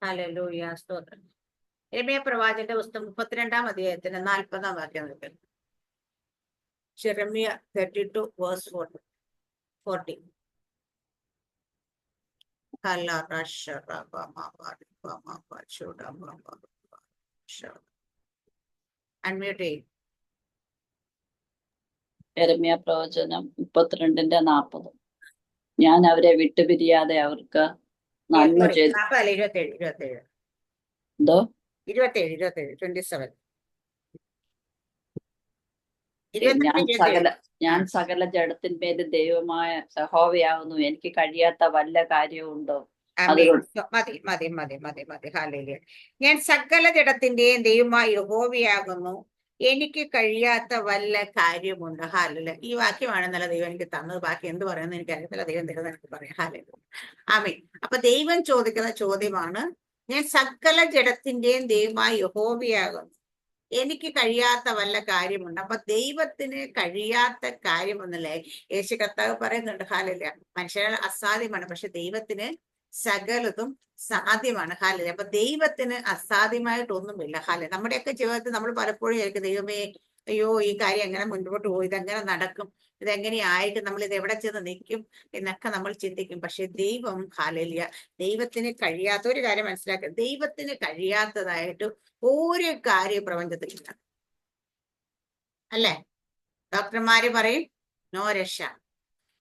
Hallelujah, സ്തോത്രം. യിരെമ്യാ പ്രവാചകന്റെ പുസ്തകം 32-ാം അധ്യായത്തിന് 40-ാം വാക്യം നിൽക്കുന്നു. യിരെമ്യാ 32 വേഴ്സ് 40. അൺമ്യൂട്ട് ചെയ്യും. യിരെമ്യാ പ്രവചനം 32:40. ഞാൻ അവരെ വിട്ടുപിരിയാതെ അവർക്ക് നന്മ ചെയ്തു. 27 എന്തോ 27 ഞാൻ സകല ജഡത്തിന്മേലും ദൈവമായ യഹോവയാകുന്നു, എനിക്ക് കഴിയാത്ത വല്ല കാര്യമുണ്ടോ? മതി. ഹല്ലേലൂയ. ഞാൻ സകല ജഡത്തിന്റെയും ദൈവമായ യഹോവയാകുന്നു, എനിക്ക് കഴിയാത്ത വല്ല കാര്യമുണ്ട്. ഹല്ലേലൂയ. ഈ വാക്യമാണ് ഇന്നലെ ദൈവം എനിക്ക് തന്നത്. ബാക്കി എന്ത് പറയുന്നത് എനിക്ക് അറിയത്തില്ല. ദൈവം തരുന്നത് എനിക്ക് പറയാം. ഹല്ലേലൂയ. ആമേൻ. അപ്പൊ ദൈവം ചോദിക്കുന്ന ചോദ്യമാണ്, ഞാൻ സകല ജഡത്തിന്റെയും ദൈവമായ യഹോവയാകുന്നു, എനിക്ക് കഴിയാത്ത വല്ല കാര്യമുണ്ട്. അപ്പൊ ദൈവത്തിന് കഴിയാത്ത കാര്യമൊന്നുമില്ലേ? യേശു കർത്താവ് പറയുന്നുണ്ട്. ഹല്ലേലൂയ. മനുഷ്യരാൽ അസാധ്യമാണ്, പക്ഷെ ദൈവത്തിന് സകലതും സാധ്യമാണ്. ഹല്ലേലൂയ. അപ്പൊ ദൈവത്തിന് അസാധ്യമായിട്ടൊന്നുമില്ല. ഹല്ലേലൂയ. നമ്മുടെയൊക്കെ ജീവിതത്തിൽ നമ്മൾ പലപ്പോഴും ആയിരിക്കും, ദൈവമേ, അയ്യോ, ഈ കാര്യം എങ്ങനെ മുൻപോട്ട് പോകും, ഇതെങ്ങനെ നടക്കും, ഇതെങ്ങനെയായിട്ട് നമ്മൾ ഇത് എവിടെ ചെന്ന് നിൽക്കും എന്നൊക്കെ നമ്മൾ ചിന്തിക്കും. പക്ഷെ ദൈവം, ഹല്ലേലൂയ, ദൈവത്തിന് കഴിയാത്ത ഒരു കാര്യം മനസ്സിലാക്കുക, ദൈവത്തിന് കഴിയാത്തതായിട്ട് ഒരു കാര്യം പ്രപഞ്ചത്തിലില്ല. അല്ലേ? ഡോക്ടർമാര് പറയും നോ രക്ഷ.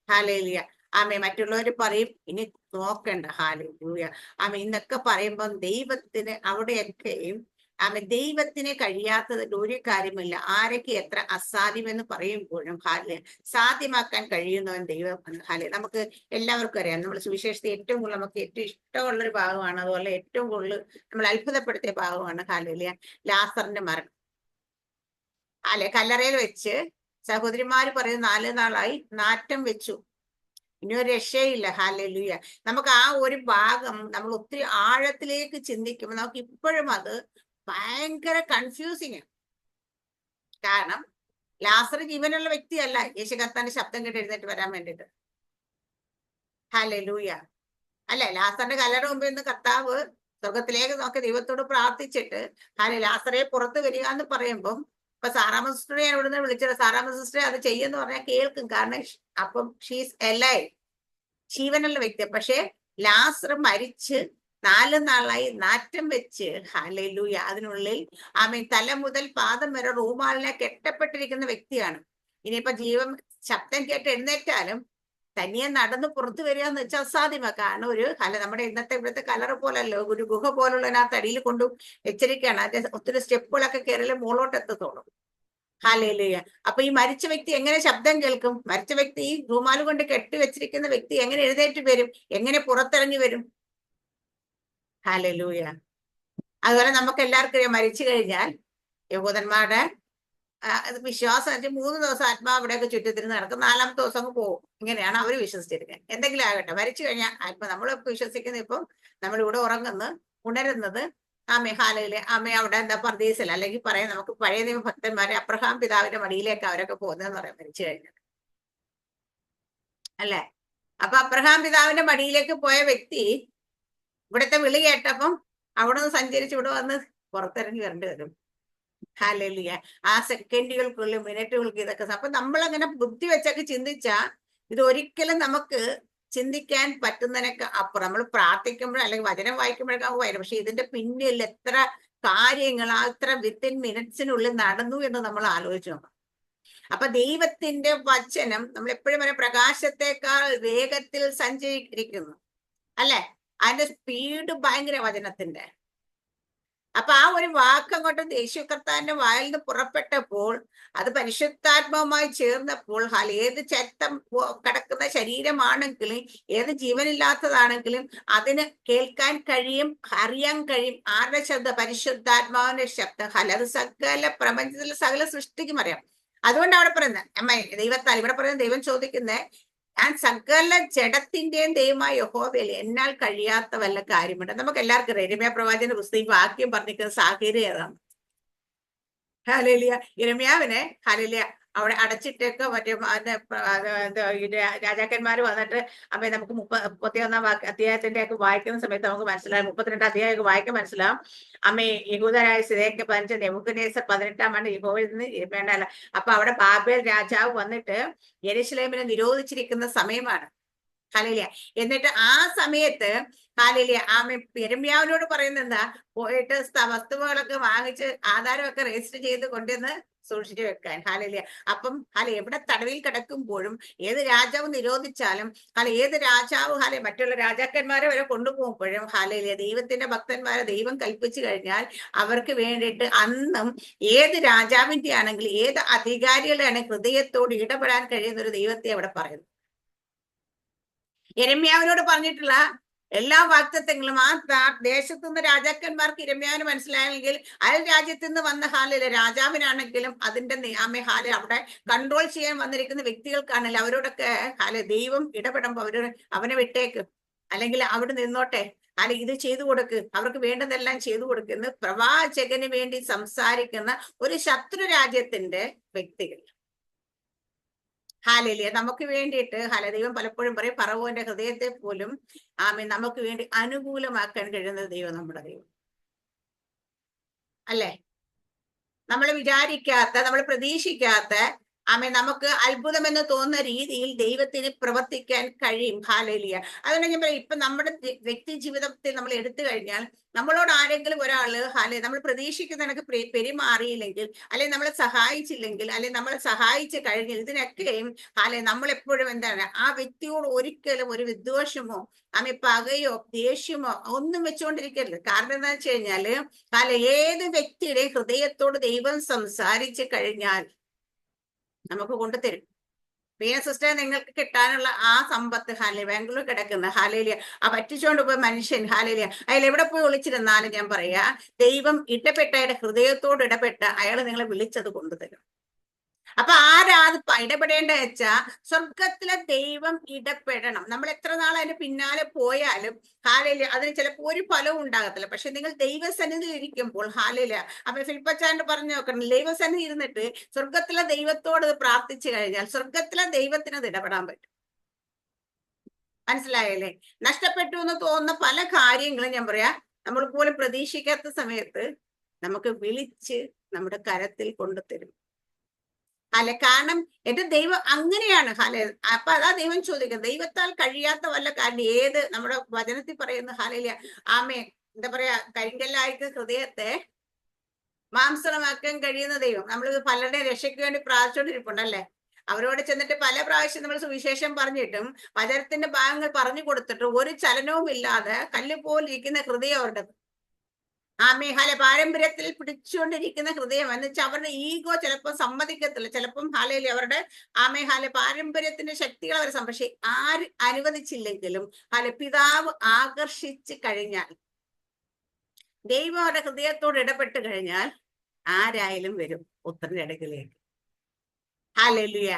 ഹല്ലേലൂയ. ആമേ. മറ്റുള്ളവർ പറയും ഇനി നോക്കണ്ട. ഹല്ലേലൂയ. ആമേ. ഇന്നൊക്കെ പറയുമ്പം ദൈവത്തിന് അവിടെയൊക്കെയും ആമേ ദൈവത്തിന് കഴിയാത്തതിന്റെ ഒരു കാര്യമില്ല. ആരൊക്കെ എത്ര അസാധ്യമെന്ന് പറയുമ്പോഴും സാധ്യമാക്കാൻ കഴിയുന്നവൻ ദൈവം. നമുക്ക് എല്ലാവർക്കും അറിയാം, നമ്മൾ സുവിശേഷത്തെ ഏറ്റവും കൂടുതൽ നമുക്ക് ഏറ്റവും ഇഷ്ടമുള്ളൊരു ഭാഗമാണ്, അതുപോലെ ഏറ്റവും കൂടുതൽ നമ്മൾ അത്ഭുതപ്പെടുത്തിയ ഭാഗമാണ് ഹല്ലേലൂയ, ലാസറിന്റെ മരണം. കല്ലറയിൽ വെച്ച് സഹോദരിമാര് പറയുന്നത് 4 നാളായി നാറ്റം വെച്ചു, ഇനി ഒരു രക്ഷയില്ല. ഹല്ലേലൂയ. നമുക്ക് ആ ഒരു ഭാഗം നമ്മൾ ഒത്തിരി ആഴത്തിലേക്ക് ചിന്തിക്കുമ്പോൾ നമുക്ക് ഇപ്പോഴും അത് ഭയങ്കര കൺഫ്യൂസിങ് ആണ്. കാരണം ലാസർ ജീവനുള്ള വ്യക്തിയല്ല യേശു കർത്താവിന്റെ ശബ്ദം കേട്ട് എഴുന്നേറ്റ് വരാൻ വേണ്ടിയിട്ട്. ഹല്ലേലൂയ. അല്ലെ, ലാസറിന്റെ കല്ലറ മുമ്പിൽ നിന്ന് കർത്താവ് സ്വർഗത്തിലേക്ക് നോക്കി ദൈവത്തോട് പ്രാർത്ഥിച്ചിട്ട് ലാസറെ പുറത്ത് വരിക എന്ന് പറയുമ്പം, ഇപ്പൊ സാറാമ്മ സിസ്റ്ററെ ഇവിടുന്ന് വിളിച്ചത്, സാറാമ്മ സിസ്റ്ററെ അത് ചെയ്യുമെന്ന് പറഞ്ഞാൽ കേൾക്കും. കാരണം അപ്പം ഷീസ് എലൈവ്, ജീവനുള്ള വ്യക്തി. പക്ഷെ ലാസർ മരിച്ച് 4 നാളായി നാറ്റം വെച്ച്, ഹല്ലേലൂയ, അതിനുള്ളിൽ ആമേൻ തല മുതൽ പാദം വരെ റൂമാലിനെ കെട്ടപ്പെട്ടിരിക്കുന്ന വ്യക്തിയാണ്. ഇനിയിപ്പൊ ശബ്ദം കേട്ട് എഴുന്നേറ്റാലും തനിയെ നടന്ന് പുറത്തു വരിക എന്ന് വെച്ചാൽ അസാധ്യമാണ്. കാരണം നമ്മുടെ ഇന്നത്തെ ഇവിടുത്തെ കലറ പോലല്ലോ, ഒരു ഗുഹ പോലുള്ളതിനകത്ത് അടിയിൽ കൊണ്ടു വെച്ചിരിക്കുകയാണ്. അതിന്റെ ഒത്തിരി സ്റ്റെപ്പുകളൊക്കെ കയറിയാലും മുകളോട്ട് എത്തത്തോളൂ. ഹല്ലേലൂയ. അപ്പൊ ഈ മരിച്ച വ്യക്തി എങ്ങനെ ശബ്ദം കേൾക്കും? മരിച്ച വ്യക്തി ഈ റൂമാല് കൊണ്ട് കെട്ടി വെച്ചിരിക്കുന്ന വ്യക്തി എങ്ങനെ എഴുന്നേറ്റ് വരും? എങ്ങനെ പുറത്തിറങ്ങി വരും? ഹല്ലേലൂയ. അതുപോലെ നമുക്ക് എല്ലാവർക്കും അറിയാം, മരിച്ചു കഴിഞ്ഞാൽ യഹൂദന്മാരുടെ വിശ്വാസം 3 ദിവസം ആത്മാവ് ഇവിടെയൊക്കെ ചുറ്റത്തിരുന്ന് നടക്കും, 4ാമത്തെ ദിവസം അങ്ങ് പോകും. ഇങ്ങനെയാണ് അവർ വിശ്വസിച്ചിരിക്കുന്നത്. എന്തെങ്കിലും ആകട്ടെ, മരിച്ചു കഴിഞ്ഞാൽ ആത്മ നമ്മളൊക്കെ വിശ്വസിക്കുന്നത്, ഇപ്പം നമ്മളിവിടെ ഉണരുന്നത് ആമേ ഹാലയിലെ ആമേ അവിടെ എന്താ പർദീസിൽ, അല്ലെങ്കിൽ പറയാം നമുക്ക് പഴയ നിയമ ഭക്തന്മാരെ അബ്രഹാം പിതാവിന്റെ മടിയിലേക്ക് അവരൊക്കെ പോകുന്നതെന്ന് പറയാം മരിച്ചു കഴിഞ്ഞാൽ. അല്ലെ? അപ്പൊ അബ്രഹാം പിതാവിന്റെ മടിയിലേക്ക് പോയ വ്യക്തി ഇവിടുത്തെ വിളി കേട്ടപ്പം അവിടെ നിന്ന് സഞ്ചരിച്ച് ഇവിടെ വന്ന് പുറത്തിറങ്ങി വരേണ്ടി വരും. ഹല്ലേലൂയ. ആ സെക്കൻഡുകൾക്കുള്ളിൽ, മിനിറ്റുകൾക്ക് ഇതൊക്കെ. അപ്പൊ നമ്മളങ്ങനെ ബുദ്ധി വെച്ചൊക്കെ ചിന്തിച്ചാ ഇത് ഒരിക്കലും നമുക്ക് ചിന്തിക്കാൻ പറ്റുന്നതിനൊക്കെ അപ്പുറം. നമ്മൾ പ്രാർത്ഥിക്കുമ്പോഴും അല്ലെങ്കിൽ വചനം വായിക്കുമ്പോഴൊക്കെ വരും. പക്ഷെ ഇതിന്റെ പിന്നിൽ എത്ര കാര്യങ്ങൾ എത്ര വിത്തിൻ മിനിറ്റ്സിനുള്ളിൽ നടന്നു എന്ന് നമ്മൾ ആലോചിച്ചു നോക്കണം. അപ്പൊ ദൈവത്തിന്റെ വചനം നമ്മൾ എപ്പോഴും വരെ പ്രകാശത്തെക്കാൾ വേഗത്തിൽ സഞ്ചരിക്കുന്നു. അല്ലെ? അതിന്റെ സ്പീഡ് ഭയങ്കര വചനത്തിന്റെ. അപ്പൊ ആ ഒരു വാക്ക് അങ്ങോട്ട് യേശു കർത്താവിന്റെ വായിൽ നിന്ന് പുറപ്പെട്ടപ്പോൾ അത് പരിശുദ്ധാത്മാവുമായി ചേർന്നപ്പോൾ ഏത് ചത്തം കിടക്കുന്ന ശരീരമാണെങ്കിലും ഏത് ജീവനില്ലാത്തതാണെങ്കിലും അതിന് കേൾക്കാൻ കഴിയും, അറിയാൻ കഴിയും. ആരുടെ ശബ്ദം? പരിശുദ്ധാത്മാവിന്റെ ശബ്ദം. അത് സകല പ്രപഞ്ചത്തിലെ സകല സൃഷ്ടിക്കും അറിയാം. അതുകൊണ്ട് അവിടെ പറയുന്നത് ദൈവത്താൽ, ഇവിടെ പറയുന്നത് ദൈവം ചോദിക്കുന്നത്, ഞാൻ സകല ജഡത്തിന്റെയും ദൈവമായ യഹോവയിൽ എന്നാൽ കഴിയാത്ത വല്ല കാര്യമുണ്ട്. നമുക്ക് എല്ലാവർക്കും യിരെമ്യാ പ്രവാചകന്റെ പുസ്തകം വാക്യം പറഞ്ഞിരിക്കുന്ന സാഹചര്യം ഏതാണ്? ഹല്ലേലൂയ. യിരെമ്യാവിനെ ഹല്ലേലൂയ അവിടെ അടച്ചിട്ടൊക്കെ മറ്റേ രാജാക്കന്മാർ വന്നിട്ട് അമ്മ നമുക്ക് 31 അധ്യായത്തിന്റെ ഒക്കെ വായിക്കുന്ന സമയത്ത് നമുക്ക് മനസ്സിലാവും, 32 അധ്യായം വായിക്കാൻ മനസ്സിലാവും. അമ്മ യഹൂദനായ സിദെക്കീയ 15 നെബൂഖദ്നേസർ 18-ാം ആണ്ട് യഹോവയിൽ നിന്ന് വേണ്ടല്ല. അപ്പൊ അവിടെ ബാബേൽ രാജാവ് വന്നിട്ട് യെരൂശലേമിനെ നിരോധിച്ചിരിക്കുന്ന സമയമാണ്. ഹല്ലേലൂയ. എന്നിട്ട് ആ സമയത്ത് ഹല്ലേലൂയ ആമേൻ യിരെമ്യാവിനോട് പറയുന്നത് എന്താ, പോയിട്ട് വസ്തുവകളൊക്കെ വാങ്ങിച്ച് ആധാരമൊക്കെ രജിസ്റ്റർ ചെയ്ത് കൊണ്ടുവന്ന് സൂക്ഷിച്ചു വെക്കാൻ. ഹല്ലേലൂയ. അപ്പം എവിടെ തടവിൽ കിടക്കുമ്പോഴും ഏത് രാജാവ് നിരോധിച്ചാലും ഏത് രാജാവ് മറ്റുള്ള രാജാക്കന്മാരെ വരെ കൊണ്ടുപോകുമ്പോഴും ഹല്ലേലൂയ ദൈവത്തിന്റെ ഭക്തന്മാരെ ദൈവം കൽപ്പിച്ചു കഴിഞ്ഞാൽ അവർക്ക് വേണ്ടിയിട്ട് അന്നും ഏത് രാജാവിന്റെ ആണെങ്കിലും ഏത് അധികാരികളുടെ ആണെങ്കിൽ ഹൃദയത്തോട് ഇടപെടാൻ കഴിയുന്ന ഒരു ദൈവത്തെ അവിടെ പറയുന്നു. യിരെമ്യാവിനോട് പറഞ്ഞിട്ടുള്ള എല്ലാ വാഗ്ദത്തങ്ങളും ആ ദേശത്തു നിന്ന് രാജാക്കന്മാർക്ക് യിരെമ്യാവിന് മനസ്സിലായെങ്കിൽ അയൽ രാജ്യത്തു നിന്ന് വന്ന രാജാവിനാണെങ്കിലും അതിന്റെ അവിടെ കൺട്രോൾ ചെയ്യാൻ വന്നിരിക്കുന്ന വ്യക്തികൾക്കാണെങ്കിലും അവരോടൊക്കെ ദൈവം ഇടപെടുമ്പോ അവനെ വിട്ടേക്ക്, അല്ലെങ്കിൽ അവിടെ നിന്നോട്ടെ, ഇത് ചെയ്തു കൊടുക്ക്, അവർക്ക് വേണ്ടതെല്ലാം ചെയ്തു കൊടുക്കുന്ന പ്രവാചകന് വേണ്ടി സംസാരിക്കുന്ന ഒരു ശത്രു രാജ്യത്തിന്റെ വ്യക്തികൾ. ഹല്ലേലൂയ. നമുക്ക് വേണ്ടിയിട്ട് ദൈവം പലപ്പോഴും പറയും, ഫറവോന്റെ ഹൃദയത്തെ പോലും നമുക്ക് വേണ്ടി അനുകൂലമാക്കാൻ കഴിയുന്ന ദൈവം നമ്മുടെ ദൈവം അല്ലേ. നമ്മൾ വിചാരിക്കാത്ത, നമ്മൾ പ്രതീക്ഷിക്കാത്ത നമുക്ക് അത്ഭുതമെന്ന് തോന്നുന്ന രീതിയിൽ ദൈവത്തിന് പ്രവർത്തിക്കാൻ കഴിയും. ഹല്ലേലൂയ. അതുകൊണ്ട് ഞാൻ പറയും, ഇപ്പൊ നമ്മുടെ വ്യക്തി ജീവിതത്തിൽ നമ്മൾ എടുത്തു കഴിഞ്ഞാൽ നമ്മളോട് ആരെങ്കിലും ഒരാള് നമ്മൾ പ്രതീക്ഷിക്കുന്ന കണക്ക് പെരുമാറിയില്ലെങ്കിൽ, അല്ലെങ്കിൽ നമ്മളെ സഹായിച്ചില്ലെങ്കിൽ, അല്ലെങ്കിൽ നമ്മളെ സഹായിച്ചു കഴിഞ്ഞാൽ ഇതിനൊക്കെയും നമ്മളെപ്പോഴും എന്താണ് ആ വ്യക്തിയോട് ഒരിക്കലും ഒരു വിദ്വേഷമോ പകയോ ദേഷ്യമോ ഒന്നും വെച്ചുകൊണ്ടിരിക്കരുത്. കാരണം എന്താ വെച്ച് കഴിഞ്ഞാല് ഏത് വ്യക്തിയുടെ ഹൃദയത്തോട് ദൈവം സംസാരിച്ചു കഴിഞ്ഞാൽ നമുക്ക് കൊണ്ടുതരും. പ്രിയ സിസ്റ്റർ, നിങ്ങൾക്ക് കിട്ടാനുള്ള ആ സമ്പത്ത് ബാംഗ്ലൂർ കിടക്കുന്ന ആ പറ്റിച്ചുകൊണ്ട് പോയ മനുഷ്യൻ അയാൾ എവിടെ പോയി ഒളിച്ചിരുന്നാലും ഞാൻ പറയാ, ദൈവം ഇടപെട്ട അയാളുടെ ഹൃദയത്തോട് ഇടപെട്ട അയാൾ നിങ്ങളെ വിളിച്ചത് കൊണ്ടുതരും. അപ്പൊ ആരാ അത് ഇടപെടേണ്ട വെച്ചാ സ്വർഗത്തിലെ ദൈവം ഇടപെടണം. നമ്മൾ എത്ര നാൾ അതിന് പിന്നാലെ പോയാലും അതിന് ചിലപ്പോൾ ഒരു ഫലവും ഉണ്ടാകത്തില്ല. പക്ഷെ നിങ്ങൾ ദൈവസന്നിധിയിൽ ഇരിക്കുമ്പോൾ അപ്പൊ ഫിലിപ്പച്ചാണ്ട് പറഞ്ഞു നോക്കണം, ദൈവസന്നിധി ഇരുന്നിട്ട് സ്വർഗത്തിലെ ദൈവത്തോട് പ്രാർത്ഥിച്ചു കഴിഞ്ഞാൽ സ്വർഗത്തിലെ ദൈവത്തിന് അത് ഇടപെടാൻ പറ്റും. മനസ്സിലായല്ലേ? നഷ്ടപ്പെട്ടു എന്ന് തോന്നുന്ന പല കാര്യങ്ങളും ഞാൻ പറയാ നമ്മൾ പോലും പ്രതീക്ഷിക്കാത്ത സമയത്ത് നമുക്ക് വിളിച്ച് നമ്മുടെ കരത്തിൽ കൊണ്ടുതരും. കാരണം എന്റെ ദൈവം അങ്ങനെയാണ്. അപ്പൊ അതാ ദൈവം ചോദിക്കുന്നത്, ദൈവത്താൽ കഴിയാത്ത വല്ല കാര്യം ഏത് നമ്മുടെ വചനത്തിൽ പറയുന്ന ആമേ എന്താ പറയാ, കരിങ്കല്ലായിട്ട് ഹൃദയത്തെ മാംസളമാക്കാൻ കഴിയുന്ന ദൈവം. നമ്മൾ പലരുടെ രക്ഷയ്ക്ക് വേണ്ടി പ്രാർത്ഥിച്ചുകൊണ്ടിരിപ്പുണ്ടല്ലേ. അവരോട് ചെന്നിട്ട് പല പ്രാവശ്യം നമ്മൾ സുവിശേഷം പറഞ്ഞിട്ടും വചനത്തിന്റെ ഭാഗങ്ങൾ പറഞ്ഞു കൊടുത്തിട്ടും ഒരു ചലനവും ഇല്ലാതെ കല്ലുപോലിരിക്കുന്ന ഹൃദയം അവരുടെ പാരമ്പര്യത്തിൽ പിടിച്ചുകൊണ്ടിരിക്കുന്ന ഹൃദയം എന്ന് വെച്ചാൽ അവരുടെ ഈഗോ ചിലപ്പോൾ സമ്മതിക്കത്തില്ല. ചിലപ്പം അവരുടെ പാരമ്പര്യത്തിന്റെ ശക്തികൾ അവർ പക്ഷെ ആര് അനുവദിച്ചില്ലെങ്കിലും പിതാവ് ആകർഷിച്ചു കഴിഞ്ഞാൽ, ദൈവം അവരുടെ ഹൃദയത്തോട് ഇടപെട്ട് കഴിഞ്ഞാൽ ആരായാലും വരും പുത്രന്റെ അടുക്കിലേക്ക്. ഹല്ലേലൂയ.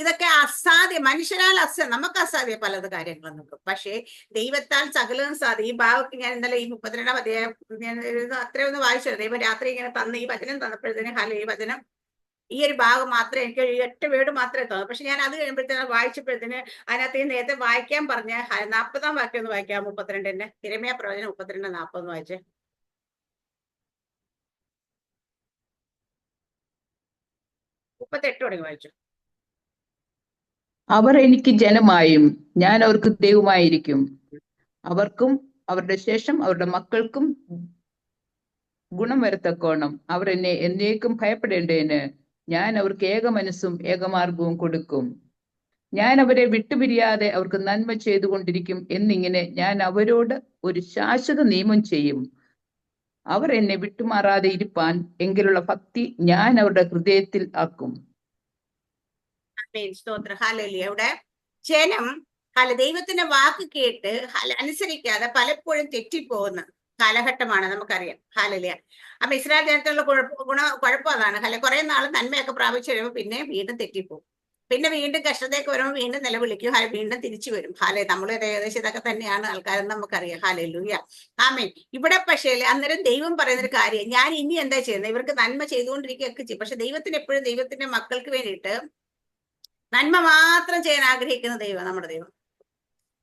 ഇതൊക്കെ അസാധ്യം, മനുഷ്യനാൽ നമുക്ക് അസാധ്യ പലത് കാര്യങ്ങളും നോക്കും. പക്ഷേ ദൈവത്താൽ സകലവും സാധ്യം. ഈ ഭാഗത്ത് ഞാൻ ഇന്നലെ ഈ 32-ാം അധ്യായം ഞാൻ അത്രയൊന്ന് വായിച്ചത്. ദൈവം രാത്രി ഇങ്ങനെ ഈ വചനം തന്നപ്പോഴത്തേനും ഈ വചനം ഈ ഒരു ഭാഗം മാത്രമേ എനിക്ക് 8 വേർഡ് മാത്രമേ തന്നു. പക്ഷെ ഞാൻ അത് കഴിയുമ്പോഴത്തേനും വായിച്ചപ്പോഴത്തേന് അതിനകത്ത് നേരത്തെ വായിക്കാൻ പറഞ്ഞ 40-ാം വാക്യം ഒന്ന് വായിക്കാം. 32-ന്റെ യിരെമ്യാ പ്രവചനം 32:40 വായിച്ചേ. 38 തുടങ്ങി വായിച്ചു. അവർ എനിക്ക് ജനമായും ഞാൻ അവർക്ക് ദൈവമായിരിക്കും. അവർക്കും അവരുടെ ശേഷം അവരുടെ മക്കൾക്കും ഗുണം വരത്തക്കോണം അവർ എന്നെ എന്നേക്കും ഭയപ്പെടേണ്ടതിന് ഞാൻ അവർക്ക് ഏക മനസ്സും ഏകമാർഗവും കൊടുക്കും. ഞാൻ അവരെ വിട്ടുപിരിയാതെ അവർക്ക് നന്മ ചെയ്തുകൊണ്ടിരിക്കും എന്നിങ്ങനെ ഞാൻ അവരോട് ഒരു ശാശ്വത നിയമം ചെയ്യും. അവർ എന്നെ വിട്ടുമാറാതെ ഇരിപ്പാൻ എങ്കിലുള്ള ഭക്തി ഞാൻ അവരുടെ ഹൃദയത്തിൽ ആക്കും. സ്തോത്രം. ഹല്ലേലൂയ. ഇവിടെ ജനം ദൈവത്തിന്റെ വാക്ക് കേട്ട് അനുസരിക്കാതെ പലപ്പോഴും തെറ്റിപ്പോകുന്ന കാലഘട്ടമാണ് നമുക്കറിയാം. ഹല്ലേലൂയ. അപ്പൊ ഇസ്രായേൽ ജനത്തിലുള്ള കുഴപ്പം അതാണ്. കുറെ നാൾ നന്മയൊക്കെ പ്രാപിച്ചു കഴിയുമ്പോൾ പിന്നെ വീണ്ടും തെറ്റിപ്പോകും. പിന്നെ വീണ്ടും കഷ്ടതയൊക്കെ വരുമ്പോൾ വീണ്ടും നിലവിളിക്കും, വീണ്ടും തിരിച്ചു വരും. നമ്മൾ ഏകദേശം ഇതൊക്കെ തന്നെയാണ് ആൾക്കാരെന്ന് നമുക്കറിയാം. ഹല്ലേലൂയ, ആമേൻ. ഇവിടെ പക്ഷേ അന്നേരം ദൈവം പറയുന്നൊരു കാര്യം, ഞാൻ ഇനി എന്താ ചെയ്യുന്നത്, ഇവർക്ക് നന്മ ചെയ്തുകൊണ്ടിരിക്കുകയൊക്കെ ചെയ്യും. പക്ഷെ ദൈവത്തിന് എപ്പോഴും ദൈവത്തിന്റെ മക്കൾക്ക് വേണ്ടിയിട്ട് നന്മ മാത്രം ചെയ്യാൻ ആഗ്രഹിക്കുന്ന ദൈവം നമ്മുടെ ദൈവം.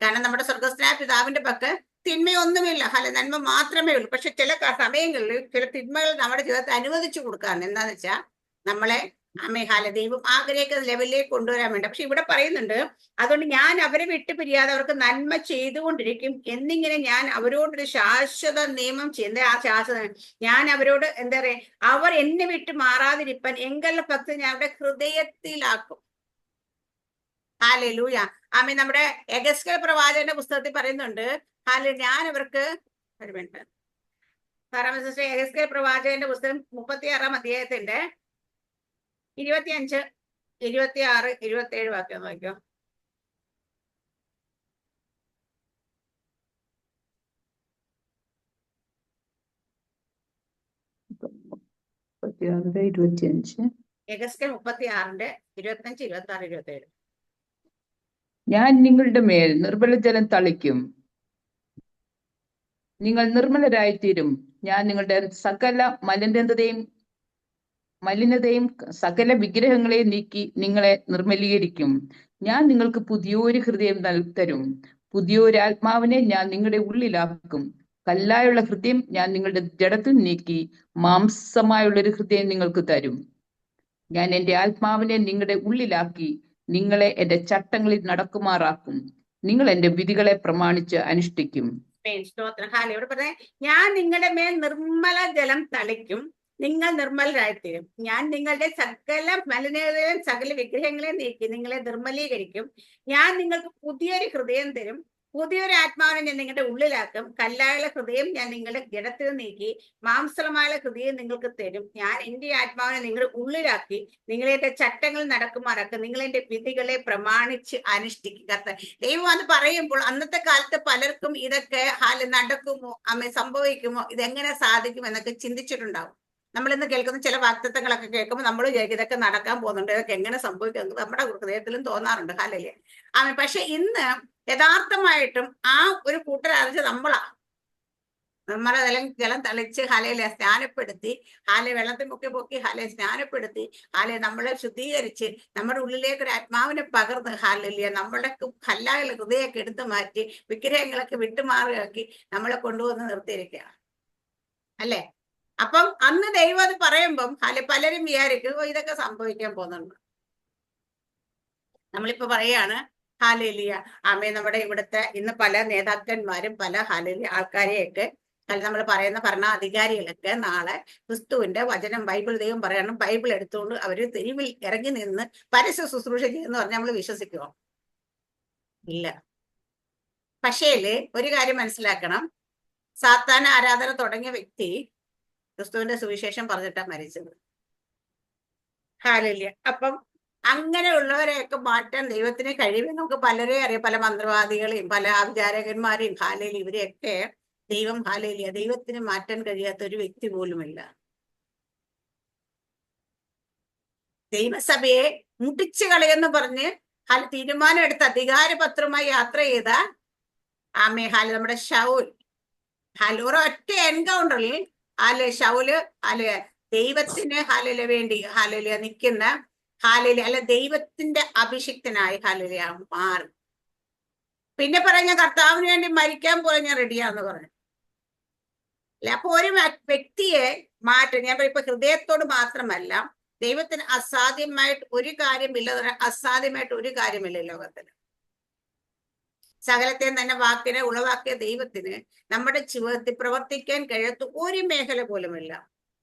കാരണം നമ്മുടെ സ്വർഗസ്ഥനായ പിതാവിന്റെ പക്കൽ തിന്മയൊന്നുമില്ല, നന്മ മാത്രമേ ഉള്ളൂ. പക്ഷെ ചില സമയങ്ങളിൽ ചില തിന്മകൾ നമ്മുടെ ജീവിതത്തെ അനുവദിച്ചു കൊടുക്കാറുണ്ട്. എന്താന്ന് വെച്ചാൽ നമ്മളെ ദൈവം ആഗ്രഹിക്കുന്ന ലെവലിലേക്ക് കൊണ്ടുവരാൻ വേണ്ടി. പക്ഷെ ഇവിടെ പറയുന്നുണ്ട്, അതുകൊണ്ട് ഞാൻ അവരെ വിട്ടു പിരിയാതെ അവർക്ക് നന്മ ചെയ്തുകൊണ്ടിരിക്കും എന്നിങ്ങനെ ഞാൻ അവരോടൊരു ശാശ്വത നിയമം ചെയ്യുന്നത്. ആ ശാശ്വത ഞാൻ അവരോട് എന്താ പറയാ, അവർ എന്നെ വിട്ട് മാറാതിരിപ്പാൻ എങ്കല്ല ഭക്തി ഞാൻ അവരുടെ ഹൃദയത്തിലാക്കും. ഹല്ലേലൂയ, ആമേൻ. നമ്മുടെ എഗസ്കേൽ പ്രവാചകന്റെ പുസ്തകത്തിൽ പറയുന്നുണ്ട്, ഞാൻ അവർക്ക് ഒരു മിനിറ്റ്, എഗസ്കേൽ പ്രവാചകന്റെ പുസ്തകം 36-ാം അധ്യായത്തിന്റെ 25, 26, 27 വാക്യം നോക്കിയോ. എഗസ്കേൽ 36-ന്റെ 25, 26, 27. ഞാൻ നിങ്ങളുടെ മേൽ നിർമ്മല ജലം തളിക്കും, നിങ്ങൾ നിർമ്മലരായിത്തീരും. ഞാൻ നിങ്ങളുടെ സകല മലിനതയും സകല വിഗ്രഹങ്ങളെയും നീക്കി നിങ്ങളെ നിർമ്മലീകരിക്കും. ഞാൻ നിങ്ങൾക്ക് പുതിയൊരു ഹൃദയം തരും, പുതിയൊരു ആത്മാവിനെ ഞാൻ നിങ്ങളുടെ ഉള്ളിലാക്കും. കല്ലായുള്ള ഹൃദയം ഞാൻ നിങ്ങളുടെ ജഡത്തിൽ നീക്കി മാംസമായുള്ളൊരു ഹൃദയം നിങ്ങൾക്ക് തരും. ഞാൻ എന്റെ ആത്മാവിനെ നിങ്ങളുടെ ഉള്ളിലാക്കി നിങ്ങളെ എന്റെ ചട്ടങ്ങളിൽ നടക്കുമാറാക്കും. നിങ്ങൾ എന്റെ വിധികളെ പ്രമാണിച്ച് അനുഷ്ഠിക്കും. ഇവിടെ പറഞ്ഞ, ഞാൻ നിങ്ങളുടെ മേൽ നിർമ്മല ജലം തളിക്കും, നിങ്ങൾ നിർമ്മലരായിത്തീരും. ഞാൻ നിങ്ങളുടെ സകല മലിനതയും സകല വിഗ്രഹങ്ങളെയും നീക്കി നിങ്ങളെ നിർമ്മലീകരിക്കും. ഞാൻ നിങ്ങൾക്ക് പുതിയൊരു ഹൃദയം തരും, പുതിയൊരു ആത്മാവിനെ ഞാൻ നിങ്ങളുടെ ഉള്ളിലാക്കും. കല്ലായുള്ള ഹൃദയം ഞാൻ നിങ്ങളുടെ ജഡത്തിൽ നീക്കി മാംസമായ ഹൃദയം നിങ്ങൾക്ക് തരും. ഞാൻ എന്റെ ആത്മാവിനെ നിങ്ങളുടെ ഉള്ളിലാക്കി നിങ്ങളെ എന്റെ ചട്ടങ്ങൾ നടക്കുമാറാക്കും. നിങ്ങൾ എന്റെ വിധികളെ പ്രമാണിച്ച് അനുഷ്ഠിക്കുക. ദൈവം അത് പറയുമ്പോൾ അന്നത്തെ കാലത്ത് പലർക്കും ഇതൊക്കെ നടക്കുമോ, സംഭവിക്കുമോ, ഇതെങ്ങനെ സാധിക്കും എന്നൊക്കെ ചിന്തിച്ചിട്ടുണ്ടാവും. നമ്മളിന്ന് കേൾക്കുന്ന ചില വാക്തത്വങ്ങളൊക്കെ കേൾക്കുമ്പോൾ നമ്മൾ വിചാരിക്കും ഇതൊക്കെ നടക്കാൻ പോകുന്നുണ്ട്, ഇതൊക്കെ എങ്ങനെ സംഭവിക്കും നമ്മുടെ ഹൃദയത്തിലും തോന്നാറുണ്ട്. ഹല്ലേലൂയ, ആമേൻ. പക്ഷെ ഇന്ന് യഥാർത്ഥമായിട്ടും ആ ഒരു കൂട്ടരറിഞ്ഞ് നമ്മളാ നമ്മളെ ജലം തളിച്ച് സ്നാനപ്പെടുത്തി, വെള്ളത്തിൽ പൊക്കി സ്നാനപ്പെടുത്തി, നമ്മളെ ശുദ്ധീകരിച്ച് നമ്മുടെ ഉള്ളിലേക്ക് ഒരു ആത്മാവിനെ പകർന്ന്, നമ്മളുടെ കല്ലായ ഹൃദയമൊക്കെ എടുത്തു മാറ്റി വിഗ്രഹങ്ങളൊക്കെ വിട്ടുമാറുകയാക്കി നമ്മളെ കൊണ്ടുവന്ന് നിർത്തിയിരിക്കുകയാണ്, അല്ലേ? അപ്പം അന്ന് ദൈവം അത് പറയുമ്പം പലരും വിചാരിക്കും ഇതൊക്കെ സംഭവിക്കാൻ പോകുന്നുണ്ട്. നമ്മളിപ്പോ പറയാണ് ഹല്ലേലൂയ, ആമേൻ. നമ്മുടെ ഇവിടുത്തെ ഇന്ന് പല നേതാക്കന്മാരും പല ആൾക്കാരെയൊക്കെ നമ്മൾ പറയുന്ന ഭരണാധികാരികളൊക്കെ നാളെ ക്രിസ്തുവിന്റെ വചനം ബൈബിൾ ദൈവം പറയണം ബൈബിൾ എടുത്തുകൊണ്ട് അവര് തെരുവിൽ ഇറങ്ങി നിന്ന് പരസ്യ ശുശ്രൂഷ ചെയ്യുന്ന പറഞ്ഞാൽ നമ്മൾ വിശ്വസിക്കുമോ? ഇല്ല. പക്ഷേല് ഒരു കാര്യം മനസ്സിലാക്കണം, സാത്താൻ ആരാധന തുടങ്ങിയ വ്യക്തി ക്രിസ്തുവിന്റെ സുവിശേഷം പറഞ്ഞിട്ടാണ് മരിച്ചത്. ഹല്ലേലൂയ. അപ്പം അങ്ങനെയുള്ളവരെയൊക്കെ മാറ്റാൻ ദൈവത്തിന് കഴിയും. നമുക്ക് പലരെയും അറിയാം, പല മന്ത്രവാദികളെയും പല ആചാരകന്മാരെയും. ഹല്ലേലൂയ, ഇവരെയൊക്കെ ദൈവം ദൈവത്തിന് മാറ്റാൻ കഴിയാത്ത ഒരു വ്യക്തി പോലുമില്ല. ദൈവസഭയെ മുട്ടിച്ചു കളയെന്ന് പറഞ്ഞ് തീരുമാനം എടുത്ത് അധികാരപത്രമായി യാത്ര ചെയ്ത നമ്മുടെ ശൗൽ ഒരൊറ്റ എൻകൗണ്ടറിൽ ശൗല് ദൈവത്തിന് വേണ്ടി നിൽക്കുന്ന ദൈവത്തിന്റെ അഭിഷിക്തനായി മാറി. പിന്നെ പറഞ്ഞ കർത്താവിന് വേണ്ടി മരിക്കാൻ പോലെ ഞാൻ റെഡിയാന്ന് പറഞ്ഞു. അല്ലെ, അപ്പൊ ഒരു വ്യക്തിയെ മാറ്റം, ഞാൻ ഇപ്പൊ ഹൃദയത്തോട് മാത്രമല്ല, ദൈവത്തിന് അസാധ്യമായിട്ട് ഒരു കാര്യമില്ല, അസാധ്യമായിട്ട് ഒരു കാര്യമില്ല ലോകത്തിന്. സകലത്തെയും തന്നെ വാക്കിനെ ഉളവാക്കിയ ദൈവത്തിന് നമ്മുടെ ജീവിതത്തിൽ പ്രവർത്തിക്കാൻ കഴിയാത്ത ഒരു മേഖല പോലുമില്ല.